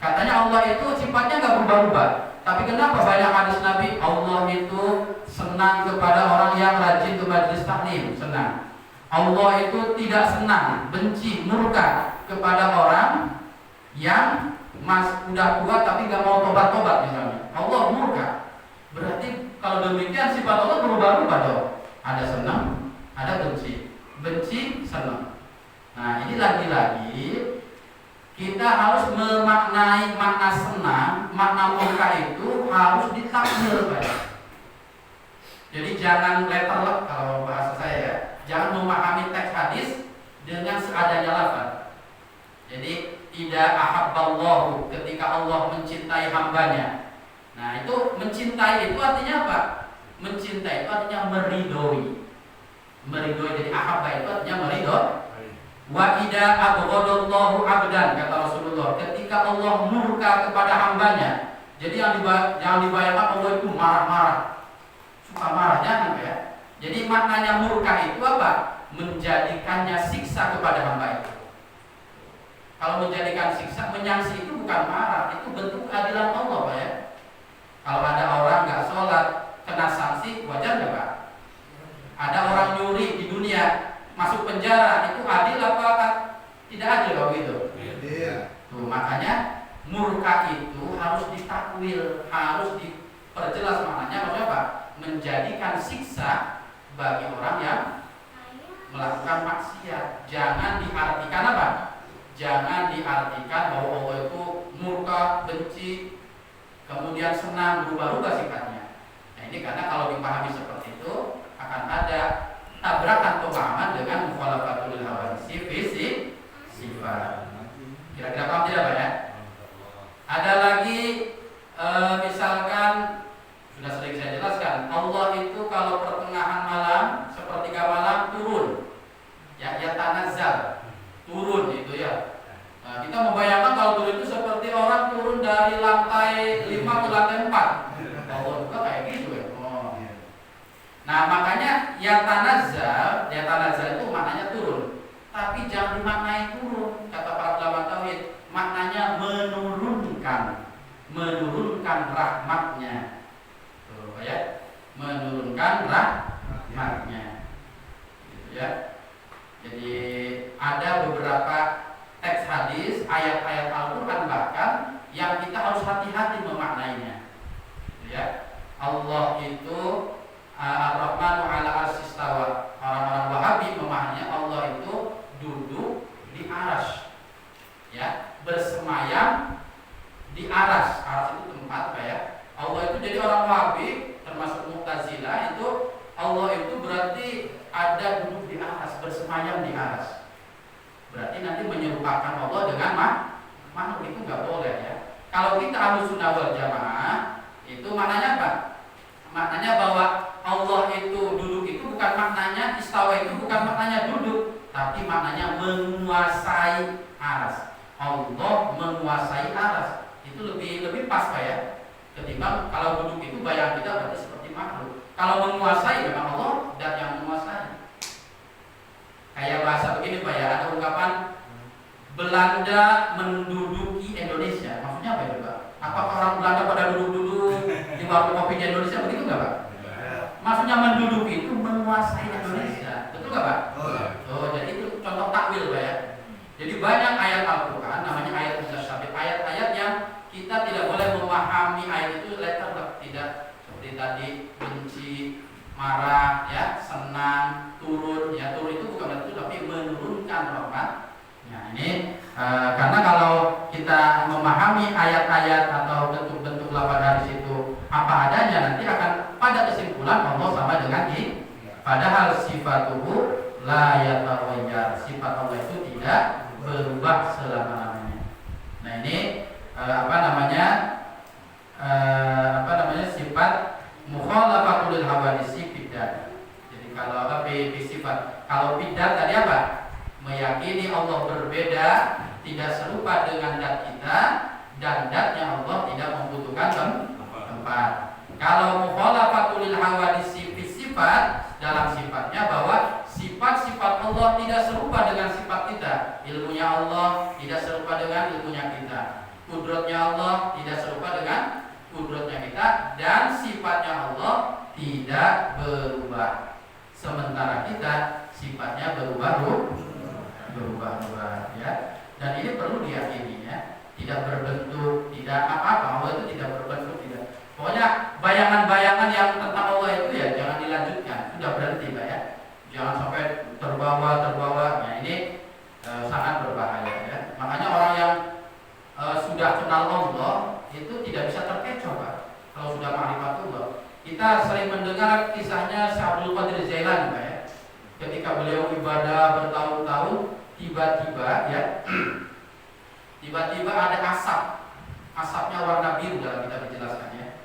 Katanya Allah itu sifatnya nggak berubah-ubah. Tapi kenapa banyak hadis Nabi Allah itu senang kepada orang yang rajin ke majelis taklim, senang. Allah itu tidak senang, benci, murka kepada orang yang udah tua tapi nggak mau tobat-tobat misalnya. Allah murka. Berarti kalau demikian sifat Allah berubah-ubah dong. Ada senang, ada benci, senang. Nah, ini lagi-lagi kita harus memaknai makna senang, makna murka itu harus ditakmil, Pak. Jadi jangan letterlek kalau bahasa saya, ya. Jangan memahami teks hadis dengan seadanya lafaz. Jadi tidak ahabballahu, ketika Allah mencintai hambanya. Nah, itu mencintai itu artinya apa? Mencintai itu artinya meridhoi. Meridhoi, jadi ahabba itu artinya meridhoi. Wa idza abghadallahu 'abdan, kata Rasulullah, ketika Allah murka kepada hambanya. Jadi yang dibayangkan Allah itu marah-marah, suka marah, jangan ya. Jadi maknanya murka itu apa? Menjadikannya siksa kepada hamba itu. Kalau menjadikan siksa, menyangsi itu bukan marah, itu bentuk keadilan Allah, Pak ya. Kalau ada orang nggak sholat kena sanksi, wajar nggak, Pak? Ada orang nyuri di dunia masuk penjara, itu adil apa kan? Tidak adil kalau gitu. Tuh, makanya murka itu harus ditakwil, harus diperjelas maknanya. Maksudnya apa? Menjadikan siksa bagi orang yang melakukan maksiat. Jangan diartikan apa? Jangan diartikan bahwa Allah itu murka, benci, kemudian senang, berubah-ubah sifatnya. Nah, ini karena kalau dipahami seperti itu akan ada tabrakan pemahaman dengan mukhalafatul hawadits fi sifat. Kira-kira paham tidak, Pak ya? Ada lagi misalkan sudah sering saya jelaskan, Allah itu kalau pertengahan malam, sepertiga malam turun. Ya tanazzal, turun itu ya. Nah, kita membayangkan kalau turun itu seperti orang turun dari lantai 5 ke lantai 4. Allah juga kayak gitu ya. Oh. Nah, makanya ya tanazzal itu maknanya turun. Tapi jangan dimaknai turun, kata para ulama tauhid, maknanya menurunkan rahmatnya. Tuh, ya. Menurunkan rahmatnya. Gitu ya. Jadi ada beberapa teks hadis, ayat-ayat Al-Qur'an bahkan yang kita harus hati-hati memaknainya. Ya. Allah itu Ar-Rahmanu 'ala arsy-istawa. Orang-orang Wahabi memahaminya Allah itu duduk di arsy. Ya, bersemayam di arsy. Arsy itu tempat apa ya? Allah itu, jadi orang Wahabi termasuk Mu'tazilah itu Allah itu berarti ada duduk di arsy, bersemayam di arsy. Berarti nanti menyerupakan Allah dengan makhluk, itu nggak boleh ya. Kalau kita Ahlussunnah wal Jamaah itu maknanya apa? Maknanya bahwa Allah itu duduk itu bukan maknanya, istawa itu bukan maknanya duduk, tapi maknanya menguasai arsy. Allah menguasai arsy. Itu lebih pas, Pak ya. Ketimbang kalau duduk itu bayang kita berarti seperti makhluk. Kalau menguasai memang Allah dan yang menguasai. Kayak bahasa begini, Pak ya, ada ungkapan Belanda menduduki Indonesia. Maksudnya apa itu, Pak? Apakah orang Belanda pada duduk-duduk di warung kopi di Indonesia, begitu nggak, Pak? Maksudnya menduduki itu menguasai Indonesia, betul nggak, Pak? Oh, jadi itu contoh takwil, Pak ya. Jadi banyak ayat Al-Quran namanya ayat mutasyabih, ayat-ayat yang kita tidak boleh memahami ayat itu letter, tidak seperti tadi benci, marah, ya, senang, turun. Ya, turun itu bukan berarti tapi menurunkan rahmat. Nah, ini karena kalau kita memahami ayat-ayat atau bentuk-bentuk lafaz hadis itu apa adanya, nanti akan pada kesimpulan Allah sama dengan ini. Padahal sifatuhu la yataghayyar, sifat Allah itu tidak berubah selama-lamanya. Nah, ini sifat mukhalafatul hawadits bidah. Jadi kalau sifat, kalau bidah tadi apa? Meyakini Allah berbeda, tidak serupa dengan zat kita, dan zatnya Allah tidak membutuhkan tempat. Kalau mukhalafatul hawadits sifat, dalam sifatnya bahwa sifat-sifat Allah tidak serupa dengan sifat kita. Ilmunya Allah tidak serupa dengan ilmunya kita. Kudratnya Allah tidak serupa dengan kudratnya kita, dan sifatnya Allah tidak berubah. Sementara kita sifatnya berubah ya. Dan ini perlu diyakini ya. Tidak berbentuk, tidak apa-apa. Allah itu tidak berbentuk, tidak. Pokoknya bayangan-bayangan yang tentang Allah itu ya jangan dilanjutkan. Sudah berhenti, Pak ya. Jangan sampai terbawa. Nah, ini sangat berbahaya ya. Makanya orang yang sudah kenal Allah itu tidak bisa terkecoh, Pak. Kalau sudah ma'rifatullah. Kita sering mendengar kisahnya Syekh Abdul Qadir Jailani, Pak ya. ketika beliau ibadah bertahun-tahun, tiba-tiba ada asapnya warna biru dalam kitab dijelaskannya.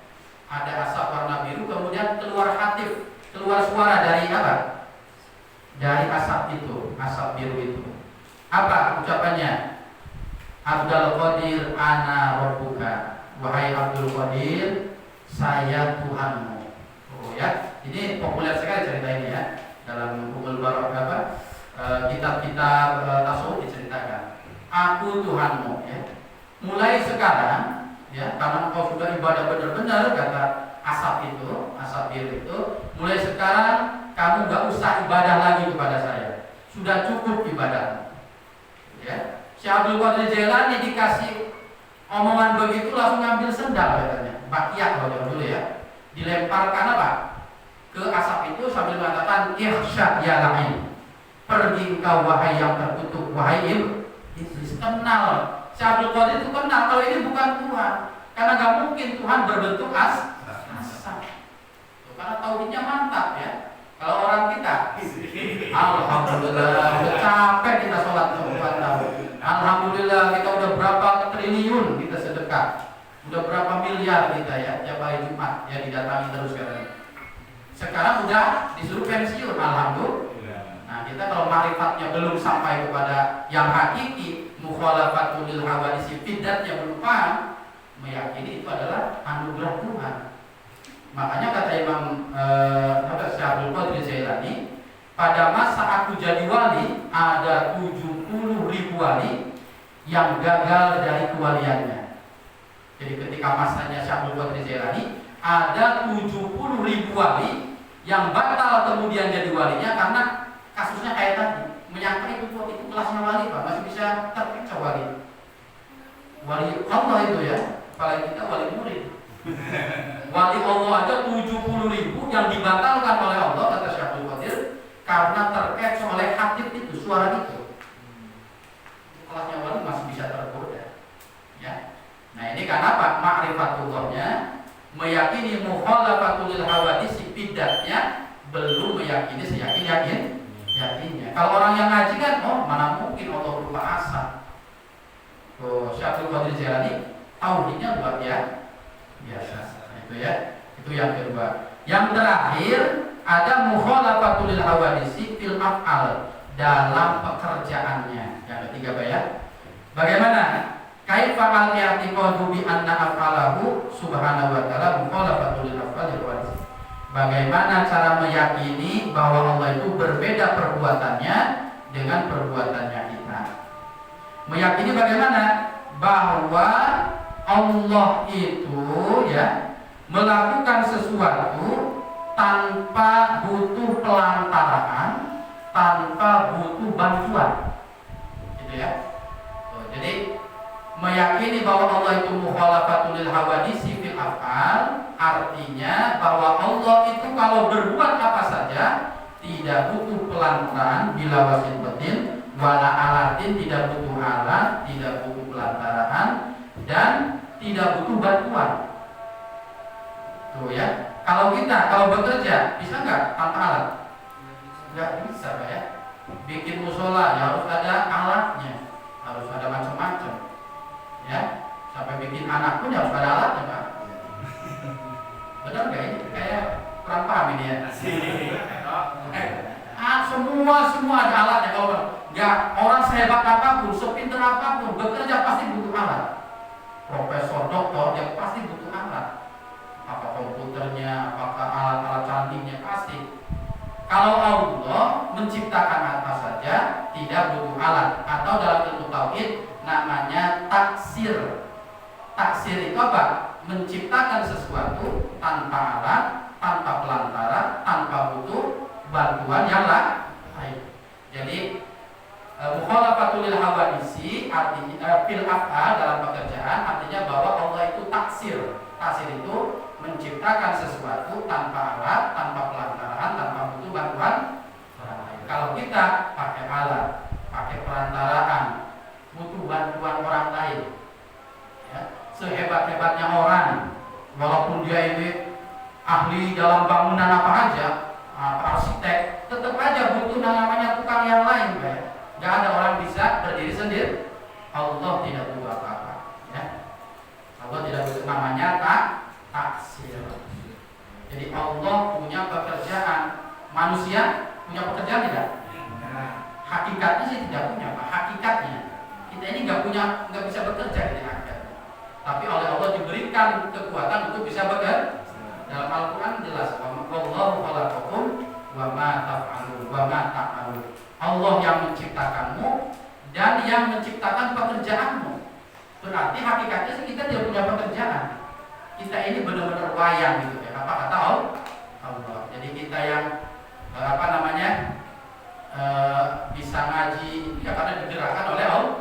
Ada asap warna biru, kemudian keluar hatif, keluar suara dari apa? Dari asap itu, asap biru itu. Apa ucapannya? Abdul Qadir ana rabbuka. Wahai Abdul Qadir, saya Tuhanmu. Oh ya, ini populer sekali cerita ini ya. Dalam Ummul Barakah kitab-kitab tasawuf diceritakan. Aku Tuhanmu ya. Mulai sekarang ya, karena engkau sudah ibadah benar-benar kata asap biru itu, mulai sekarang kamu gak usah ibadah lagi kepada saya. Sudah cukup ibadah. Ya. Syekh Abdul Qadir Jailani dikasih omongan begitu langsung ngambil sendal katanya. Bakiyah kalau zaman dulu ya. Dilemparkan apa? Ke asap itu sambil mengatakan ihsya ya la'in. Pergi engkau wahai yang terkutuk, wahai iblis. Kenal. Syekh Abdul Qadir itu kenal kalau ini bukan Tuhan. Karena gak mungkin Tuhan berbentuk asap. Karena tauhidnya mantap ya. Kalau orang kita, alhamdulillah, udah capek kita sholat semua tahun. Alhamdulillah kita udah berapa triliun kita sedekah, udah berapa miliar kita ya tiap hari Jumat ya didatangi terus sekarang. Sekarang udah disuruh pensiun, alhamdulillah. Nah kita kalau ma'rifatnya belum sampai kepada yang hakiki, mukhalafatul lil hawadisi, bidatnya belum paham, meyakini itu adalah anugerah Tuhan. Makanya kata Imam Syekh Abdul Qadir Jailani, pada masa aku jadi wali ada 70.000 wali yang gagal dari kewaliannya. Jadi ketika masanya Syekh Abdul Qadir Jailani ada 70.000 wali yang batal kemudian jadi walinya karena kasusnya kayak tadi, menyangka itu kelasnya wali Pak, masih bisa terpecah wali. Wali Allah itu ya, apalagi kita wali murid. Wali Allah ada 70.000 yang dibatalkan oleh Allah kata Syekh Abdul Qadir karena terkait oleh hatib itu, suara itu. Kelasnya wali masih bisa tergoda. Ya. Nah ini karena apa? Ma'rifatullahnya, meyakini mukhalafatul lil hawadisi, bidatnya belum meyakini yakinnya. Kalau orang yang ngaji kan, oh mana mungkin Allah berupa asap. Oh, Syekh Abdul Qadir Jailani tauhidnya luar biasa. Itu ya, itu yang kedua. Yang terakhir ada mukhalafatul lil hawadisi fil af'al, dalam pekerjaannya. Yang ketiga ya. Bagaimana? Kaifa al-i'tiqadu bi anna af'alahu subhanahu wa ta'ala mukhalafatul lil af'al hawadisi. Bagaimana cara meyakini bahwa Allah itu berbeda perbuatannya dengan perbuatannya kita? Meyakini bagaimana? Bahwa Allah itu ya melakukan sesuatu tanpa butuh pelantaran, tanpa butuh bantuan, gitu ya. Jadi meyakini bahwa Allah itu mukhalafatul lil hawadisi fil af'al, artinya bahwa Allah itu kalau berbuat apa saja tidak butuh pelantaran, bila wasitatin wala alatin, tidak butuh alat, tidak butuh pelantaran, dan tidak butuh bantuan. Tuh ya. Kalau bekerja bisa nggak tanpa alat? Nggak bisa Pak ya. Bikin musola ya harus ada alatnya, harus ada macam-macam. Ya. Sampai bikin anak pun harus ada alatnya Pak. Benar nggak ini? Kayak kurang paham ini ya. Semua ada alatnya. Kalau nggak, orang sehebat apapun, sepintar apapun, bekerja pasti butuh alat. Profesor, doktor, dia pasti butuh alat. Apa komputernya, apakah alat-alat canggihnya, pasti. Kalau Allah menciptakan apa saja, tidak butuh alat. Atau dalam ilmu tauhid namanya taksir. Taksir itu apa? Menciptakan sesuatu tanpa alat, tanpa pelantara, tanpa butuh bantuan yang lain. Jadi mukhalafatul lil hawadisi artinya fil af'al, dalam pekerjaan, artinya bahwa Allah itu taksir. Taksir itu menciptakan sesuatu tanpa alat, tanpa pelantaran, tanpa butuh bantuan orang lain. Kalau kita pakai alat, pakai pelantaran, butuh bantuan orang lain. Ya, sehebat-hebatnya orang, walaupun dia ini ahli dalam bangunan apa aja, arsitek, tetap aja butuh namanya tukang yang lain, Pak. Nggak ada orang bisa berdiri sendiri. Allah tidak butuh apa-apa, ya. Allah tidak butuh namanya taksir. Jadi Allah punya pekerjaan, manusia punya pekerjaan tidak? Hakikatnya sih tidak punya, Pak. Hakikatnya kita ini nggak bisa bekerja di hakikatnya. Tapi oleh Allah diberikan kekuatan untuk bisa bekerja. Dalam Al-Quran jelas, Wallahu khalaqakum wa ma taf'alun wa ma ta'malun. Allah yang menciptakanmu dan yang menciptakan pekerjaanmu. Berarti hakikatnya sih kita tidak punya pekerjaan. Kita ini benar-benar wayang gitu ya. Apa kata Allah? Jadi kita yang bisa ngaji ya karena digerakkan oleh Allah.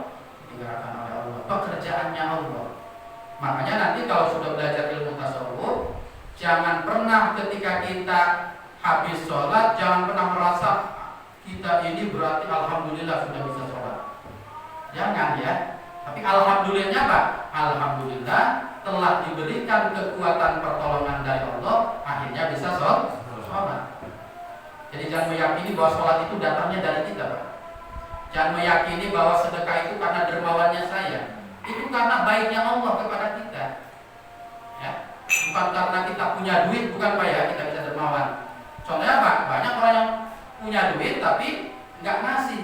Pekerjaannya Allah. Makanya nanti kalau sudah belajar ilmu tasawuf, jangan pernah ketika kita habis sholat jangan pernah merasa kita ini berarti alhamdulillah sudah bisa sholat. Jangan ya. Tapi alhamdulillahnya apa? Alhamdulillah telah diberikan kekuatan pertolongan dari Allah, akhirnya bisa sholat. Jadi jangan meyakini bahwa sholat itu datangnya dari kita, Pak. Jangan meyakini bahwa sedekah itu karena dermawannya saya. Itu karena baiknya Allah kepada kita. Ya. Bukan karena kita punya duit, bukan Pak ya, kita bisa dermawan. Contohnya apa? Banyak orang yang punya duit tapi nggak ngasih.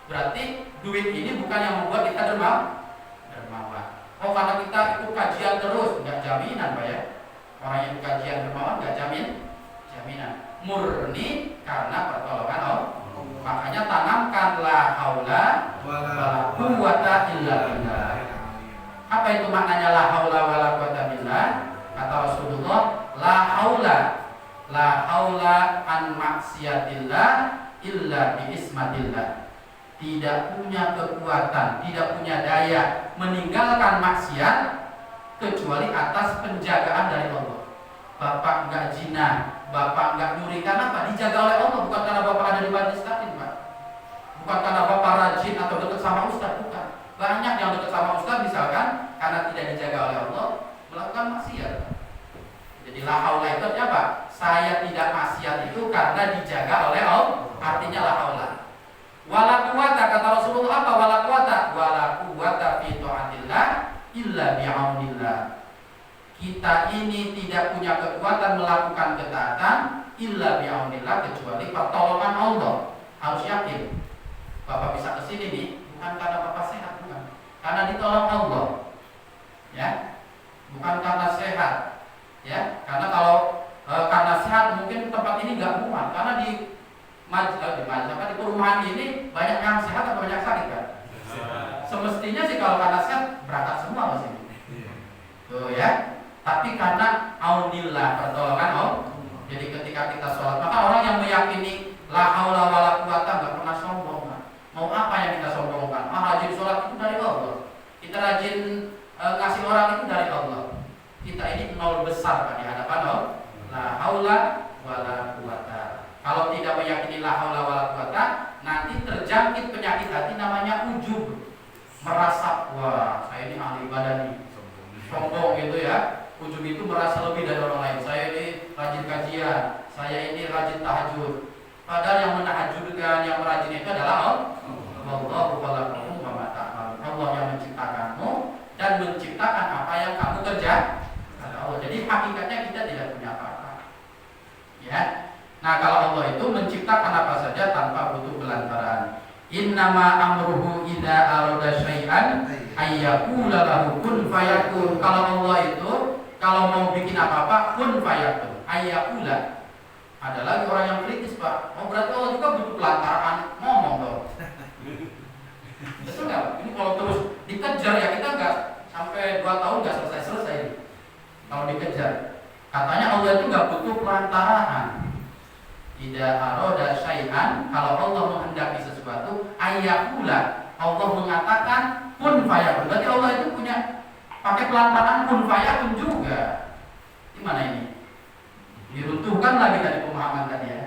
Berarti duit ini bukan yang membuat kita dermawan. Oh karena kita ikut kajian terus, nggak jaminan Pak ya. Orang yang ikut kajian dermawan nggak jaminan. Murni karena pertolongan Allah. Makanya tanamkan la haula wala quwwata illa billah. Apa itu maknanya la haula wala quwwata billah? Kata Rasulullah, la haula an maksiatillah illa bi ismatillah. Tidak punya kekuatan, tidak punya daya meninggalkan maksiat kecuali atas penjagaan dari Allah. Bapak enggak zina, bapak enggak nyuri, karena apa? Dijaga oleh Allah, bukan karena bapak ada di majlis taklim, Pak. Bukan karena bapak rajin atau dekat sama ustaz, bukan. Banyak yang dekat sama ustaz misalkan karena tidak dijaga oleh Allah melakukan maksiat. Jadi la haula itu artinya apa? Saya tidak maksiat itu karena dijaga oleh Allah. Artinya la haula. Wala quwata, kata Rasulullah apa? Wala quwata fi taatillah illa bi'aunillah. Kita ini tidak punya kekuatan melakukan ketaatan illa bi'aunillah kecuali pertolongan Allah. Harus yakin. Bapak bisa kesini nih bukan karena bapak sehat, bukan. Karena ditolong Allah. Ya. Bukan karena sehat. Ya. Karena kalau karena sehat mungkin tempat ini enggak muat karena di perumahan ini banyak yang sehat atau banyak sakit kan? Semestinya sih kalau karena sehat berangkat semua masih. Tuh ya. Tapi karena aunillah pertolongan Allah. Jadi ketika kita sholat, maka orang yang meyakini la haula wala quwata enggak pernah sombong. Mau apa yang kita sombongkan? Rajin sholat itu dari Allah. Kita rajin ngasih orang itu dari Allah. Kita ini nol besar Pak di hadapan Allah. La haula wala quwata. Kalau tidak meyakini la haula wala quwata, nanti terjangkit penyakit hati namanya ujub. Merasa, wah, saya ini ahli ibadah nih. Sombong gitu ya. Ujub itu merasa lebih dari orang lain. Saya ini rajin kajian, saya ini rajin tahajud. Padahal yang menahajudkan, yang rajin itu adalah Allahu khalaqakum wa ma ta'malun. Allah yang menciptakanmu dan menciptakan apa yang kamu kerja. Jadi hakikatnya kita tidak punya apa-apa. Ya. Nah kalau Allah itu menciptakan apa saja tanpa butuh pelantaran. Innama amruhu idza arada syai'an ayyaqula lahu kun fayakun. Kalau Allah itu kalau mau bikin apa-apa kun fayakun. Ayyaqula. Ada lagi orang yang kritis Pak. Oh berarti Allah juga butuh pelantaran ngomong dong. Betul nggak? Ini kalau terus dikejar ya kita nggak sampai 2 tahun nggak selesai ini. Kalau dikejar, katanya Allah itu nggak butuh pelantaran. Tidak aroda syai'an, kalau Allah menghendaki sesuatu, ayyakula, Allah mengatakan kun fayakun. Berarti Allah itu punya pakai pelantaran kun fayakun juga. Gimana ini? Diruntuhkan lagi dari pemahaman tadi ya.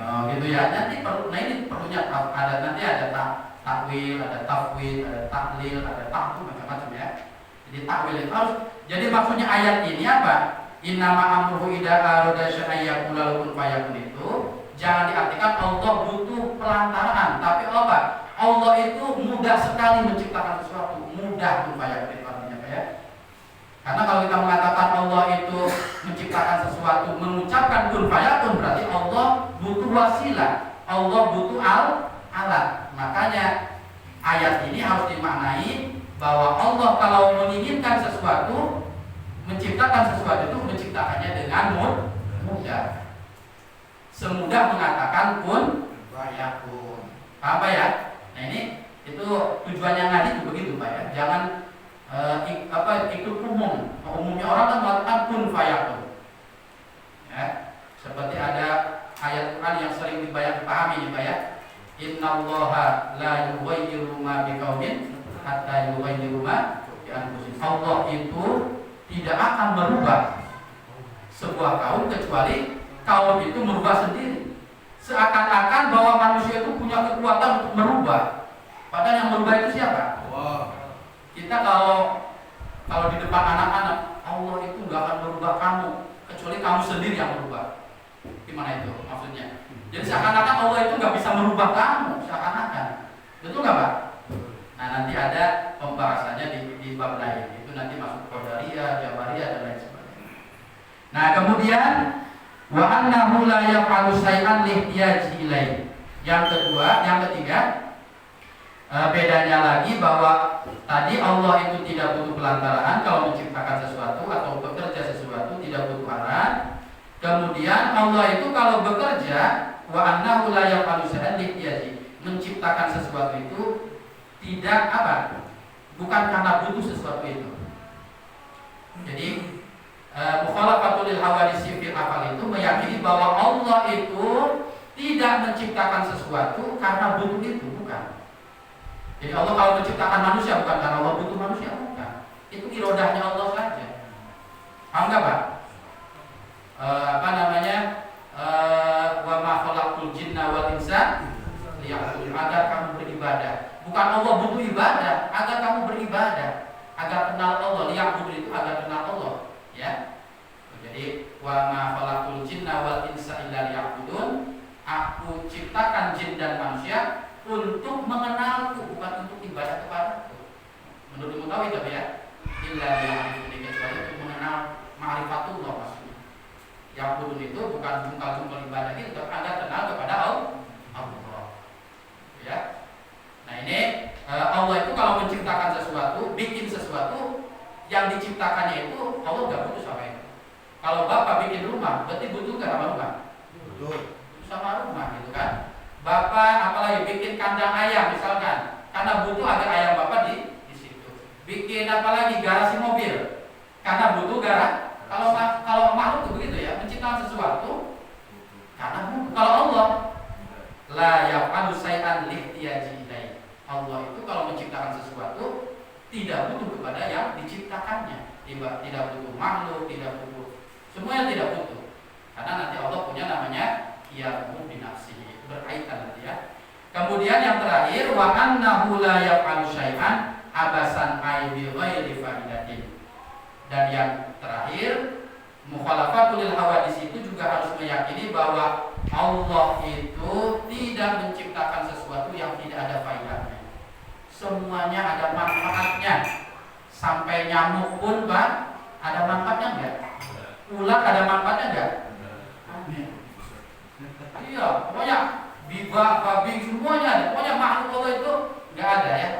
Oh, gitu ya. Nanti ini perlunya ada nanti ada takwil, ada tafwid, ada taklil, ada ta'wil macam-macam ya. Jadi takwil itu harus. Jadi maksudnya ayat ini apa? Innama amruhu idza arada syai'an yaqulu lahu kun fayakun itu jangan diartikan Allah butuh pelantaran, tapi apa? Allah itu mudah sekali menciptakan sesuatu, mudah kun fayakun itu artinya apa ya? Karena kalau kita mengatakan Allah itu menciptakan sesuatu, mengucapkan kun fayakun, berarti Allah butuh wasilah, Allah butuh alat. Makanya ayat ini harus dimaknai bahwa Allah kalau menginginkan sesuatu, menciptakan sesuatu itu menciptakannya dengan mudah. Semudah mengatakan kun fayakun. Apa ya? Nah ini itu tujuannya ngaji itu begitu Pak ya. Jangan ikut umum. Umumnya orang kan mengatakan kun fayakun. Ya, seperti ada ayat Quran yang sering dipahami nih Pak ya. Innallaha la yughayyiru ma biqaumin hatta yughayyiru ma bi anfusihim. Allah itu tidak akan merubah sebuah kaum kecuali kaum itu merubah sendiri. Seakan-akan bahwa manusia itu punya kekuatan untuk merubah. Padahal yang merubah itu siapa? Kita kalau di depan anak-anak, Allah itu nggak akan merubah kamu kecuali kamu sendiri yang merubah. Gimana itu maksudnya? Jadi seakan-akan Allah itu nggak bisa merubah kamu, seakan-akan. Betul nggak Pak? Nah nanti ada pembahasannya di bab lain. Itu nanti masuk Qadariyah, Jabariyah dan lain sebagainya. Nah kemudian wa annahu la yaf'alu syai'an lihtiyaji ilaihi. Yang ketiga, bedanya lagi bahwa tadi Allah itu tidak butuh pelantaran kalau menciptakan sesuatu atau bekerja sesuatu, tidak butuh alat. Kemudian Allah itu kalau bekerja, wa annahu la yaf'alu syai'an lihtiyaji, menciptakan sesuatu itu tidak apa? Bukan karena butuh sesuatu itu. Jadi mukhalafatul lil hawadits fil afal itu meyakini bahwa Allah itu tidak menciptakan sesuatu karena butuh itu, bukan. Jadi Allah kalau menciptakan manusia bukan karena Allah butuh manusia, bukan. Itu irodahnya Allah saja. Paham nggak Pak? Wa ma khalaqtul jinna wal insa liya'budun, agar kamu beribadah. Bukan Allah butuh ibadah, agar kamu beribadah, agar kenal Allah. Liya'budun itu agar kenal Allah. Ya, jadi wa ma khalaqul jinna wal insa illa liya'budun. Aku ciptakan jin dan manusia untuk mengenalku, bukan untuk ibadah kepadaku. Menurut Mutawi tapi ya, illa liya'budun, kecuali untuk mengenal ma'rifatullah maksudnya. Ya'budun itu bukan jungkal-jungkal ibadah itu, tapi Anda kenal kepada Allah. Ya. Nah ini Allah itu kalau menciptakan sesuatu, bikin sesuatu, yang diciptakannya itu Allah gak butuh sama itu. Kalau Bapak bikin rumah, berarti butuh gak sama rumah? Butuh sama rumah gitu kan. Bapak apalagi bikin kandang ayam misalkan, karena butuh agar ayam Bapak di situ. Bikin apalagi garasi mobil, karena butuh garasi. Kalau makhluk itu begitu ya, menciptakan sesuatu karena butuh. Kalau Allah la yaf'alu syai'an lihtiyaji ilaihi. Allah itu kalau menciptakan sesuatu tidak butuh kepada yang diciptakannya. Tidak butuh makhluk, tidak butuh, semuanya tidak butuh. Karena nanti Allah punya namanya qiyamun bi nafsihi, berkaitan nanti ya. Kemudian yang terakhir wa annahu la yaf'alu syai'an abasan ay bi ghairi faidatin. Dan yang terakhir mukhalafatul lil hawadits itu juga harus meyakini bahwa Allah itu tidak menciptakan sesuatu yang tidak ada faedahnya. Semuanya ada manfaatnya. Sampai nyamuk pun Pak, ada manfaatnya enggak? Ular ada manfaatnya enggak? Amin. Iya, pokoknya bibak, babi semuanya ada. Pokoknya makhluk Allah itu enggak ada ya.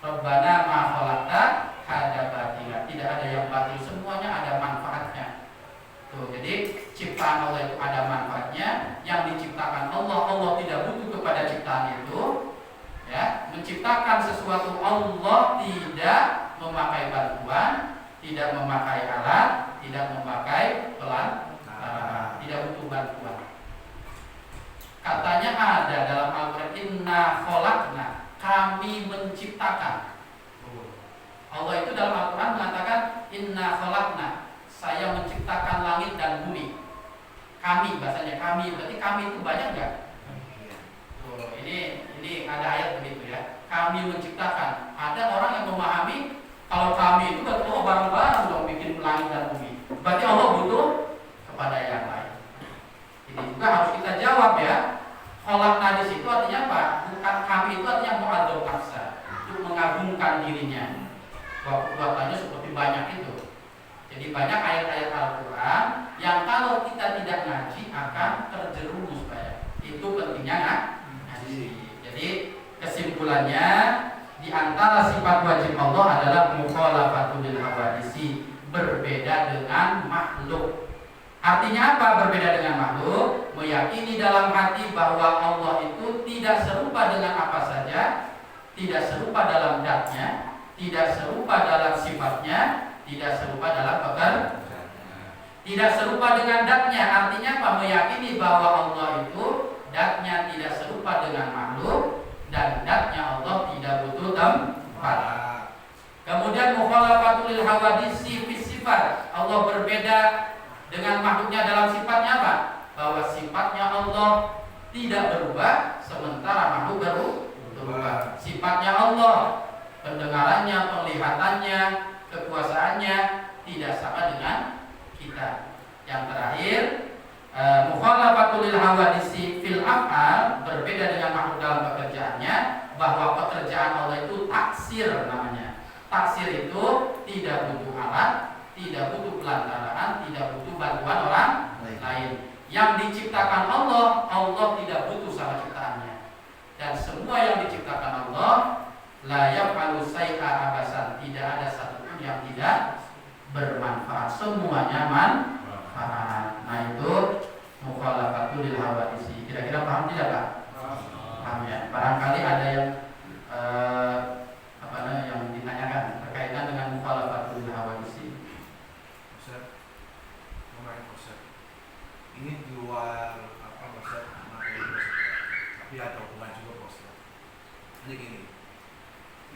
Rabbana ma khalaqta hadza batila. Tidak ada yang batil, semuanya ada manfaatnya. Tuh, jadi ciptaan Allah itu ada manfaatnya. Yang diciptakan Allah tidak butuh kepada ciptaan itu. Ya, menciptakan sesuatu Allah tidak memakai bantuan, tidak memakai alat, tidak memakai pelan, tidak butuh bantuan. Katanya ada dalam Al-Quran, inna khalaqna, kami menciptakan. Allah itu dalam Al-Quran mengatakan inna khalaqna, saya menciptakan langit dan bumi. Kami, bahasanya kami, berarti kami itu banyak enggak? Tuh, ini ada ayat begitu ya. Kami menciptakan. Ada orang yang memahami kalau kami itu berarti bareng-bareng dong bikin langit dan bumi. Berarti Allah butuh kepada yang lain? Ini juga harus kita jawab ya. Khalaqna di situ artinya apa? Bukan kami itu artinya mu'adzam nafsa, untuk mengagungkan dirinya. Bahwa kekuatannya seperti banyak itu. Jadi banyak ayat-ayat Al-Quran yang kalau kita tidak ngaji akan terjerumus Pak. Itu pentingnya ngaji. Jadi kesimpulannya, di antara sifat wajib Allah adalah mukhalafatul hawadisi, berbeda dengan makhluk. Artinya apa berbeda dengan makhluk? Meyakini dalam hati bahwa Allah itu tidak serupa dengan apa saja, tidak serupa dalam zatnya, tidak serupa dalam sifatnya, tidak serupa dalam pekerjaan, tidak serupa dengan zatnya. Artinya apa? Meyakini bahwa Allah itu zatnya tidak serupa dengan makhluk dan zatnya Allah tidak butuh tempat. Kemudian mukhalafatul hawadisi fi sifat, Allah berbeda dengan makhluknya dalam sifatnya apa? Bahwa sifatnya Allah tidak berubah sementara makhluk berubah. Sifatnya Allah, pendengarannya, penglihatannya, kekuasaannya tidak sama dengan kita. Yang terakhir, mukhalafatul hawadisi fil af'al, berbeda dengan makhluk dalam pekerjaannya, bahwa pekerjaan Allah itu taksir namanya. Taksir itu tidak butuh alat, tidak butuh pelantaraan, tidak butuh bantuan orang lain. Yang diciptakan Allah, Allah tidak butuh sama ciptaannya. Dan semua yang diciptakan Allah la yaf'alu syai'a abasan, tidak ada satupun yang tidak bermanfaat, semuanya manfaat. Nah itu mukhalafatul hawadisi. Kira-kira paham tidak Pak? Paham ya. Barangkali ada yang yang ditanyakan berkaitan dengan mukhalafatul hawadisi. Ustaz, ini di luar Ustaz, tapi ada hubungan juga Ustaz. Jadi gini,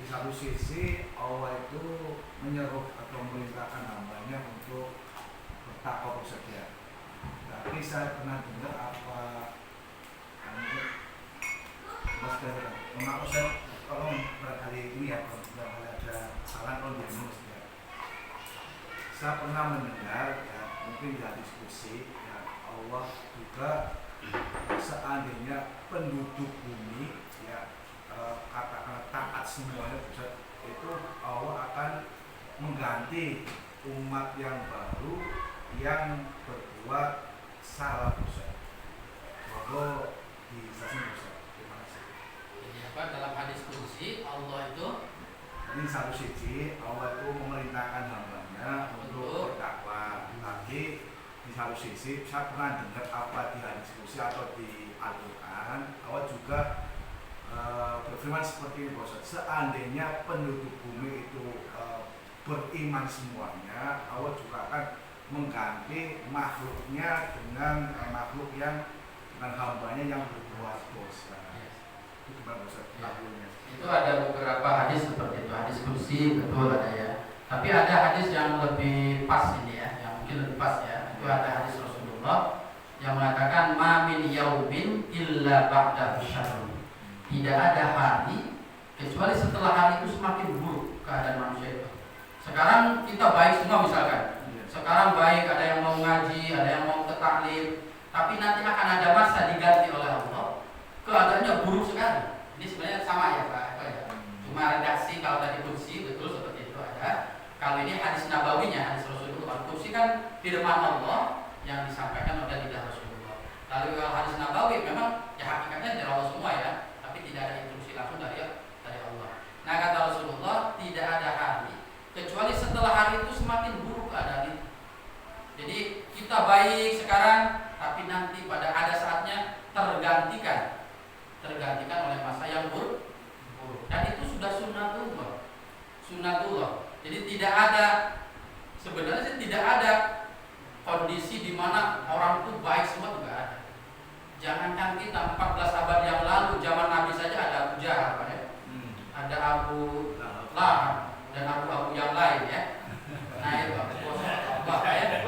di satu sisi Allah itu menyeru atau memerintahkan hambanya untuk bertakwa bersedia. Tapi saya pernah dengar Ustaz, tolong barangkali ini ya, kalau ada salah tolong diurus ya. Saya pernah mendengar ya, mungkin di diskusi ya, Allah juga seandainya penduduk bumi ya katakanlah taat semuanya Ustaz, itu Allah akan mengganti umat yang baru yang berbuat salah Ustaz. Monggo dijelasin Ustaz. Terima kasih. Jadi apa dalam hadis kursi Allah itu? Ini satu sisi Allah itu memerintahkan hambanya untuk bertakwa, tapi di satu sisi saya pernah dengar apa di hadis kursi atau di Al-Quran Allah juga berfirman seperti ini Ustaz. Seandainya penduduk bumi itu beriman semuanya, Allah juga akan mengganti makhluknya dengan makhluk yang dengan hambanya yang berbuat dosa. Itu gimana Ustaz? Itu ada beberapa hadis seperti itu, hadis kursi betul ada ya. Tapi ada hadis yang lebih pas ini ya, yang mungkin lebih pas ya. Itu ada hadis Rasulullah yang mengatakan ma min yaumin illa ba'da syarr. Tidak ada hari kecuali setelah hari itu semakin buruk keadaan manusia itu. Sekarang kita baik semua misalkan. Sekarang baik, ada yang mau ngaji, ada yang mau ke taklim, tapi nanti akan ada masa diganti oleh Allah keadaannya buruk sekali. Ini sebenarnya sama ya Pak, cuma redaksi. Kalau tadi kursi betul seperti itu ada. Kalau ini hadis nabawinya, hadis Rasulullah. Kursi kan firman Allah yang disampaikan oleh lidah Rasulullah. Lalu kalau hadis nabawi memang ya hakikatnya dari Allah semua ya, tapi tidak ada instruksi langsung dari Allah. Nah kata Rasulullah, tidak ada hari kecuali setelah hari itu semakin buruk keadaan itu. Jadi kita baik sekarang, tapi nanti pada ada saatnya tergantikan oleh masa yang buruk. Dan itu sudah sunnatullah. Jadi sebenarnya tidak ada kondisi di mana orang itu baik semua, juga ada. Jangankan kita 14 abad yang lalu, zaman Nabi saja ada Abu Jahal, Pak ya. Ada Abu Lahab dan abu-abu yang lain ya. Nah itu Abu ya.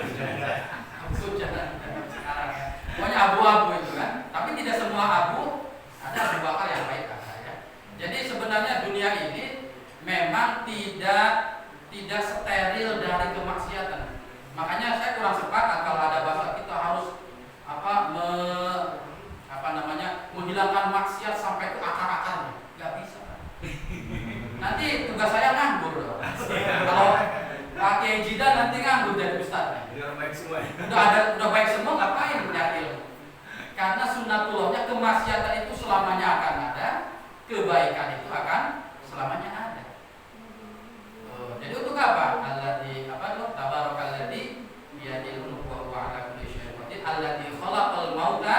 Abu Jahal sekarang ya. Pokoknya abu-abu itu kan. Tapi tidak semua abu ada Abu Bakar yang baik ya. Jadi sebenarnya dunia ini memang tidak steril dari kemaksiatan. Makanya semua ya. Udah baik semua, ngapain punya ilmu? Karena sunnatullahnya kemaksiatan itu selamanya akan ada, kebaikan itu akan selamanya ada. Jadi untuk apa? Alladzi tabarakalladzi biyadil mulku wa huwa ala kulli syai'in qadir. Alladzi khalaqal mauta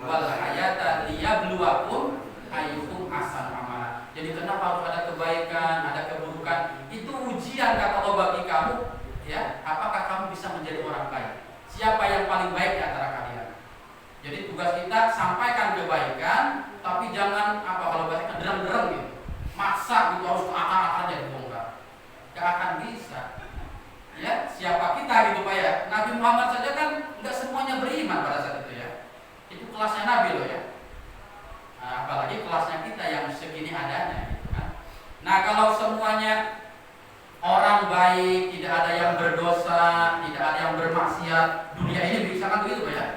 wal hayata liyabluwakum ayyukum ahsanu amala. Jadi kenapa harus ada kebaikan, ada keburukan? Itu ujian kata Allah bagi kamu, ya. Apakah kamu bisa menjadi orang baik? Siapa yang paling baik di antara kalian? Jadi tugas kita sampaikan kebaikan, tapi jangan kalau bahasa dereng-dereng gitu. Maksa gitu harus ke akar-akarnya dibongkar. Gak akan bisa. Ya, siapa kita gitu Pak ya? Nabi Muhammad saja kan nggak semuanya beriman pada saat itu ya. Itu kelasnya Nabi loh ya. Nah, apalagi kelasnya kita yang segini adanya gitu kan. Nah, kalau semuanya orang baik, tidak ada yang berdosa, tidak ada yang bermaksiat, dunia ini bisa kan begitu Pak ya?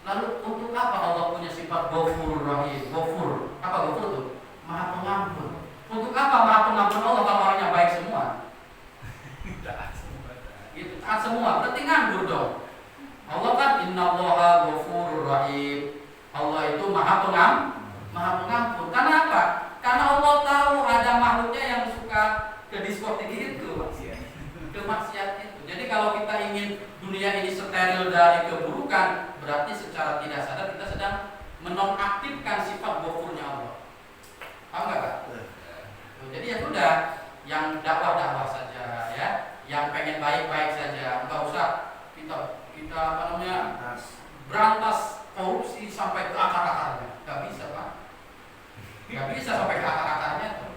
Lalu untuk apa Allah punya sifat Ghafur Rahim? Ghafur, apa Ghafur itu? Maha pengampun. Untuk apa Maha pengampun Allah kalau orangnya baik semua? Gitu, taat semua, berarti nganggur dong. Allah kan innallaha Ghafurur Rahim. Allah itu Maha pengampun. Karena apa? Karena Allah tahu ada makhluknya yang suka ke diskotik itu, ke maksiat itu. Jadi kalau kita ingin dunia ini steril dari keburukan, berarti secara tidak sadar kita sedang menonaktifkan sifat Ghafurnya Allah. Paham nggak Pak? Jadi ya sudah, yang dakwah saja ya, yang pengen baik-baik saja, nggak usah kita berantas korupsi sampai ke akar-akarnya, nggak bisa Pak, nggak bisa sampai ke akar-akarnya tuh,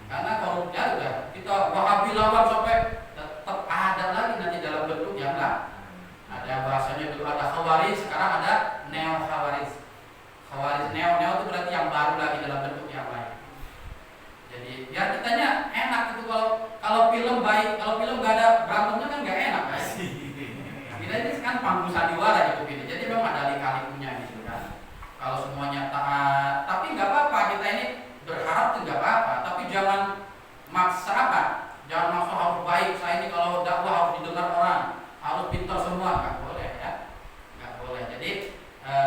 karena korupsinya udah kita Wahabi lawan sampai tetap ada lagi nanti dalam bentuk yang lain. Ada bahasanya dulu ada Khawarij, sekarang ada Neo Khawarij. Neo itu berarti yang baru lagi dalam bentuk yang lain. Jadi biar kitanya enak gitu, kalau film baik, kalau film gak ada berantemnya kan gak enak kan. Kita ini kan panggung sandiwara gitu gini. Jadi memang ada lika-likunya gitu kan. Kalau semuanya taat, tapi nggak apa-apa, kita ini berharap tuh nggak apa-apa, tapi jangan maksa jangan maksa harus baik. Saya ini kalau dakwah harus didengar orang, harus pintar semua, nggak boleh ya, nggak boleh. Jadi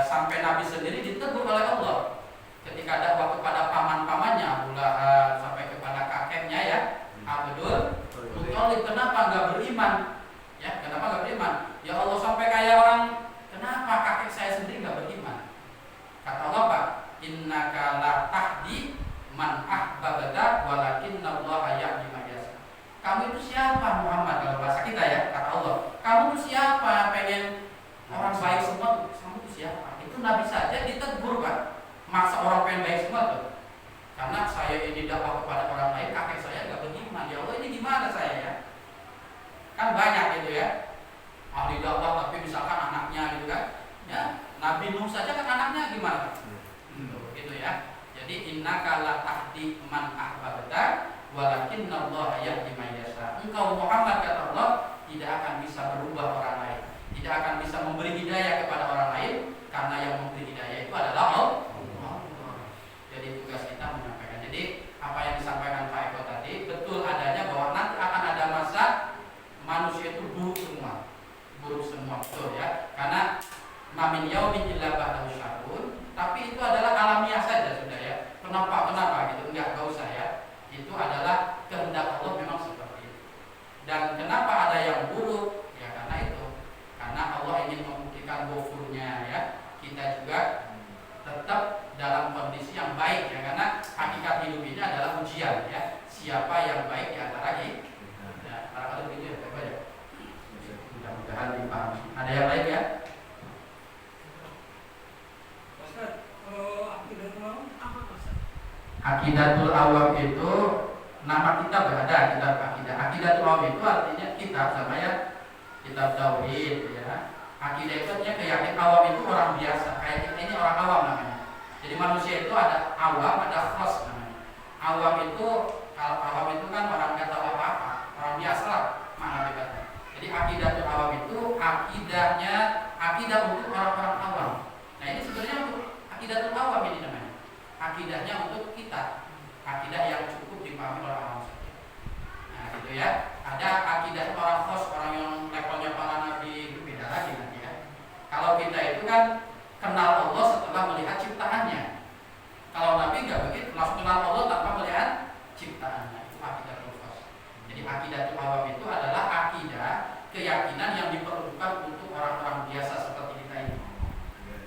sampai Nabi sendiri ditegur oleh Allah ketika dakwah kepada paman-pamannya, sampai kepada kakeknya ya, Abdul Muthalib, kenapa nggak beriman? Ya, kenapa nggak beriman? Ya Allah, sampai kayak orang, kenapa kakek saya sendiri nggak beriman? Kata Allah Pak, innaka la tahdi man ahbabta walakinallaha yahdi man yasha. Kamu itu siapa Muhammad, kalau bahasa kita ya, kata Allah. Kamu itu siapa, pengen orang baik semua, kamu itu siapa? Itu Nabi saja ditegur Pak, maksa orang pengen baik semua tuh. Karena saya ini dakwah kepada orang lain, kakek saya nggak beriman. Ya Allah, ini gimana saya ya? Kan banyak gitu ya, ahli dakwah tapi misalkan anaknya gitu kan ya, Nabi Nuh saja kan anaknya gimana gitu ya. Jadi innaka la tahdi man ahbabta walakinallaha yahdi man yasha. Engkau Muhammad, kata Allah, tidak akan bisa berubah orang lain, tidak akan bisa memberi hidayah kepada orang lain, karena yang memberi hidayah itu adalah Allah. Jadi tugas kita menyampaikan. Jadi apa yang disampaikan Pak Eko tadi betul adanya, bahwa nanti akan ada masa manusia itu buruk semua, betul ya. Karena mamin yaumin illa ba'dahu syarrun, tapi itu adalah alamiah saja sudah ya. Kenapa gitu, enggak usah ya. Itu adalah kehendak Allah, memang seperti itu. Dan kenapa ada yang buruk? Ya karena itu, karena Allah ingin membuktikan ghafurnya ya. Kita juga tetap dalam kondisi yang baik ya, karena hakikat hidup ini adalah ujian ya. Siapa yang baik di antara kita? Kalau begitu ya, coba ya. Mudah-mudahan dipahami. Ada yang lain ya? Aqidatul Awam itu nama kitab ada, kitab akidah. Aqidatul Awam itu artinya kitab sama ya, kitab tauhid ya. Akidah itu artinya keyakinan. Awam itu orang biasa, kayak kita ini orang awam namanya. Jadi manusia itu ada awam, ada khos namanya. Awam itu, kalau awam itu kan orang nggak tahu apa-apa, orang biasa lah makna bebasnya. Jadi aqidatul awam itu akidah untuk orang-orang awam. Nah ini sebenarnya untuk aqidatul awam ini namanya. Akidahnya untuk kita, akidah yang cukup dipahami oleh awam saja. Nah gitu ya. Ada akidah orang khos, orang yang levelnya para nabi, itu beda lagi. Kalau kita itu kan kenal Allah setelah melihat ciptaannya. Kalau Nabi nggak begitu, langsung kenal Allah tanpa melihat ciptaannya. Itu akidatul khas. Jadi akidatul awam itu adalah akidah keyakinan yang diperlukan untuk orang-orang biasa seperti kita ini.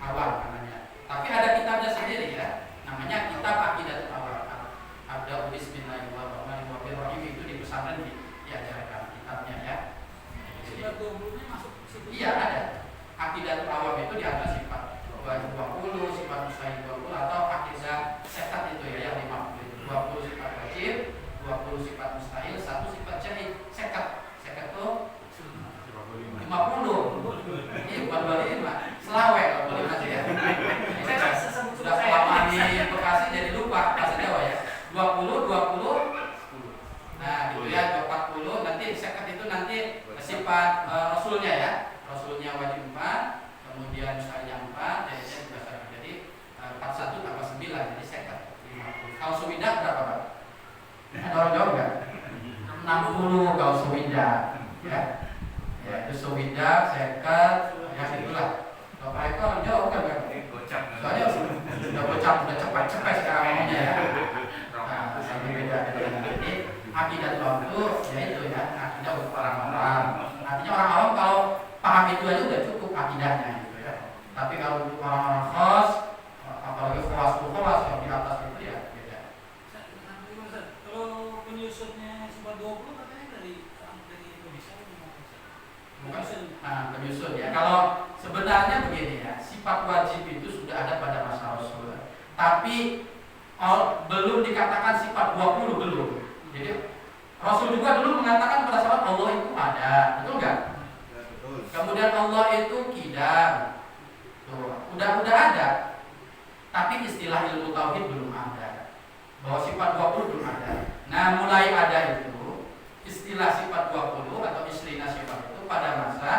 Awam namanya. Tapi ada kitabnya sendiri ya. Namanya kitab akidatul awam. Ada Bismillahirrahmanirrahim itu di pesantren diajarkan kitabnya ya. Sifat 20-nya masuk situ. Iya ada. Akidatul awam itu diatas sifat 20, sifat mustahil 20 atau akidah sekat itu ya yang 50 itu. 20 sifat wajib, 20 sifat mustahil, 1 sifat jahil. Sekat itu 50. Ini bukan 25. Selawe kalau boleh masih ya. Sudah selama di Bekasi jadi lupa bahasa Jawa ya. 20. Nah, gitu ya, 40 nanti sekat itu nanti sifat rasulnya ya. Rasulnya wajib 4, kemudian mustahilnya 4, jahilnya juga sama. Jadi 41 tambah 9 jadi sekat 50. Kalau suwidah berapa, Pak? Ada orang jawab enggak? 60 kalau suwidah ya. Ya, itu suwidah, sekat, ya itulah. Kalau Pak Eko orang jawab kan, Pak? Soalnya udah bocap, udah cepat-cepat sekarang ngomongnya ya. Nah, sampai beda. Jadi akidah itu ya itu ya, akidah untuk orang-orang. Artinya orang awam kalau paham itu aja udah cukup akidahnya gitu ya. Tapi kalau untuk orang-orang khas, apalagi khawas yang di atas itu ya beda. Kalau penyusunnya sifat 20 katanya dari Indonesia Penyusun ya. Kalau sebenarnya begini ya, sifat wajib itu sudah ada pada masa Rasul. Tapi belum dikatakan sifat 20 belum. Jadi Rasul juga dulu mengatakan pada saat Allah itu ada, betul nggak? Ya, betul. Kemudian Allah itu kidam, udah ada. Tapi istilah ilmu tauhid belum ada. Bahwa sifat 20 belum ada. Nah, mulai ada itu istilah sifat 20 atau istilah sifat itu pada masa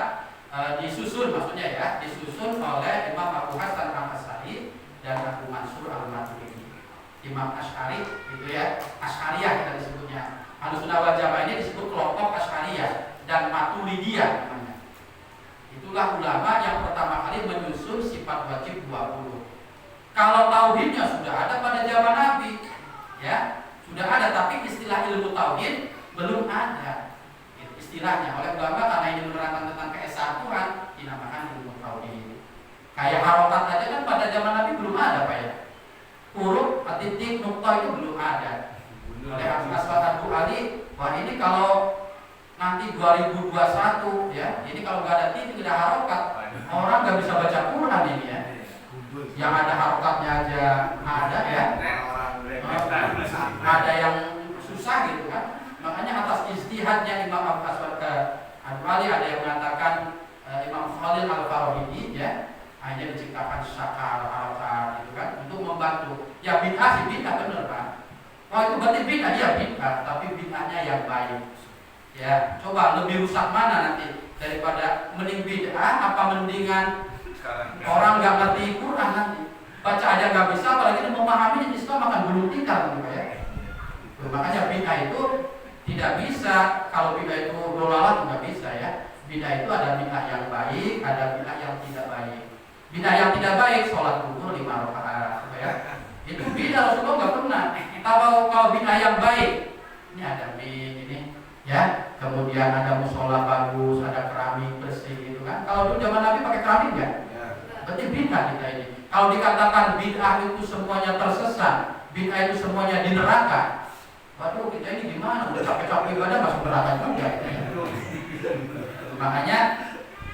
disusun maksudnya ya, disusun oleh Imam Abu Hasan Al-Asy'ari dan Abu Mansur Al-Maturidi. Imam Asy'ari itu ya, Asy'ariyah kita disebutnya. Ahlussunnah wal Jamaah ini disebut kelompok Asy'ariyah dan Maturidiyah namanya. Itulah ulama yang pertama kali menyusun sifat wajib 20. Kalau tauhidnya sudah ada pada zaman Nabi, ya sudah ada, tapi istilah ilmu tauhid belum ada. Istilahnya oleh ulama karena ini menerangkan tentang keesatuan dinamakan ilmu tauhid. Kayak harokat aja kan pada zaman Nabi belum ada Pak ya. Huruf, titik, nukta itu belum ada. Oleh Aswad Abu Ali, wah ini kalau nanti 2021 ya, ini kalau nggak ada titik, nggak ada harokat, orang nggak bisa baca Quran ini ya. Yang ada harokatnya aja ada ya. Ada yang susah gitu kan. Makanya atas ijtihadnya Imam Abu Aswad Abu Ali ada yang mengatakan Imam Khalil Al-Farahidi ya, hanya diciptakan syakal harokat gitu kan untuk membantu. Ya bid'ah sih bid'ah bener Pak. Wah itu berarti bid'ah ya bid'ah, tapi bid'ahnya yang baik. Ya, coba lebih rusak mana nanti daripada mending bid'ah apa mendingan orang nggak ngerti Quran nanti baca aja nggak bisa, apalagi memahami Islam akan gulung tikar gitu ya. Makanya bid'ah itu tidak bisa, kalau bid'ah itu dolalah nggak bisa ya. Bid'ah itu ada bid'ah yang baik, ada bid'ah yang tidak baik. Bid'ah yang tidak baik sholat zuhur 5 rakaat ya. Itu bid'ah Rasulullah nggak pernah. Kalau bid'ah yang baik, ini ada ini ya. Kemudian ada musola bagus, ada keramik bersih gitu kan. Kalau dulu zaman Nabi pakai keramik nggak? Berarti bid'ah kita ini. Kalau dikatakan bid'ah itu semuanya tersesat, bid'ah itu semuanya di neraka, waduh kita ini gimana? Udah capek-capek ibadah masuk neraka juga. Makanya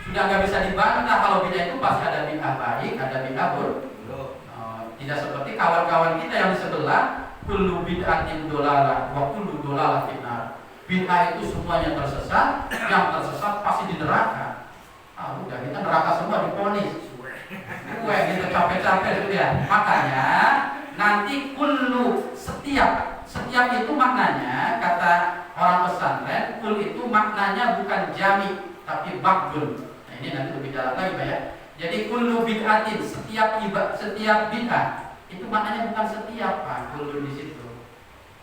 sudah nggak bisa dibantah kalau bid'ah itu pasti ada bid'ah baik, ada bid'ah buruk. Tidak seperti kawan-kawan kita yang di sebelah, kullu bid'atin dolalah wa kullu dolalah finnar. Bid'ah itu semuanya tersesat, yang tersesat pasti di neraka. Udah kita neraka semua diponis. Gue gitu capek-capek itu ya. Makanya nanti kullu setiap itu maknanya kata orang pesantren, kul itu maknanya bukan jami tapi bakdun. Nah ini nanti lebih dalam lagi Pak ya. Jadi kullu bid'atin setiap bid'ah itu maknanya bukan setiap Pak, kullu di situ.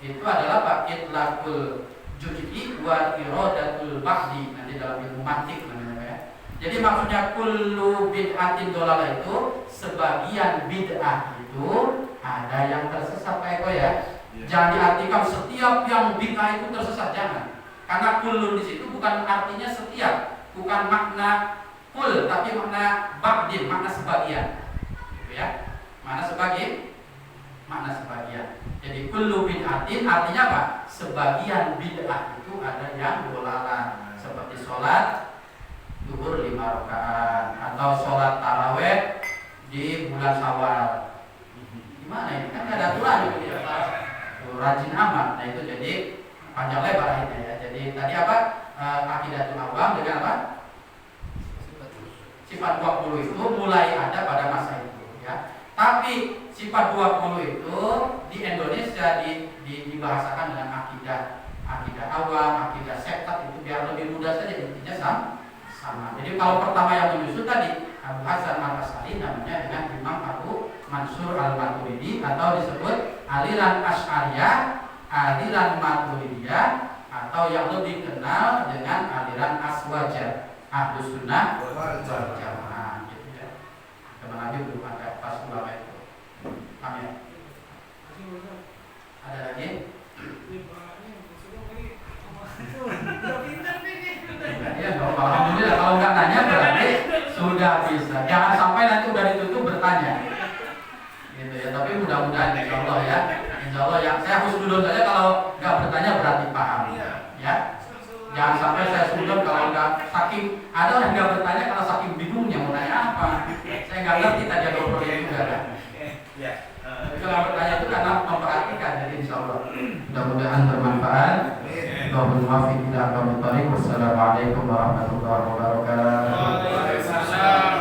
Itu adalah Pak itlaqul juz'i wa iradatul ba'di nanti dalam ilmu mantik namanya Pak ya. Jadi maksudnya kullu bid'atin dolalah itu sebagian bid'ah itu ada yang tersesat Pak Eko ya. Jangan diartikan setiap yang bid'ah itu tersesat, jangan. Karena kullu di situ bukan artinya setiap, bukan makna kul, tapi makna ba'din, makna sebagian. Gitu ya. Makna sebagian. Jadi kullu bid'atin artinya apa? Sebagian bid'ah itu ada yang dolalah, seperti sholat zuhur 5 rakaat atau sholat taraweh di bulan Syawal. Gimana ini? Kan ada aturan gitu ya. Rajin amat. Nah itu jadi panjang lebar akhirnya ya. Jadi tadi apa? Aqidatul awam dengan apa? Sifat 20 itu mulai ada pada masa itu ya. Tapi sifat 20 itu di Indonesia dibahasakan dengan akidah awam, akidah sektat itu biar lebih mudah saja, intinya sama. Jadi kalau pertama yang menyusun tadi Abu Hasan Al-Asy'ari namanya dengan Imam Abu Mansur Al-Maturidi atau disebut aliran Asy'ariyah, aliran Maturidiyah, atau yang lebih kenal dengan aliran Aswajar, Ahlus Sunnah wal Jamaah gitu ya. Kemana lagi belum ada pas ulama itu. Paham ya? Ada lagi? Ya, alhamdulillah kalau nggak nanya berarti sudah bisa. Jangan sampai nanti udah ditutup bertanya. Gitu ya. Tapi mudah-mudahan insya Allah ya. Insya Allah ya. Saya husnudon saja kalau nggak bertanya berarti paham. Ya. Jangan sampai saya sudon kalau nggak saking ada orang nggak bertanya kalau saking bingungnya mau nanya apa. Saya nggak ngerti tadi ada problem juga kan. Tapi kalau bertanya itu karena memperhatikan, jadi insya Allah mudah-mudahan bermanfaat. Allahumma waffiq ila aqwamit thariq. Wassalamualaikum warahmatullahi wabarakatuh.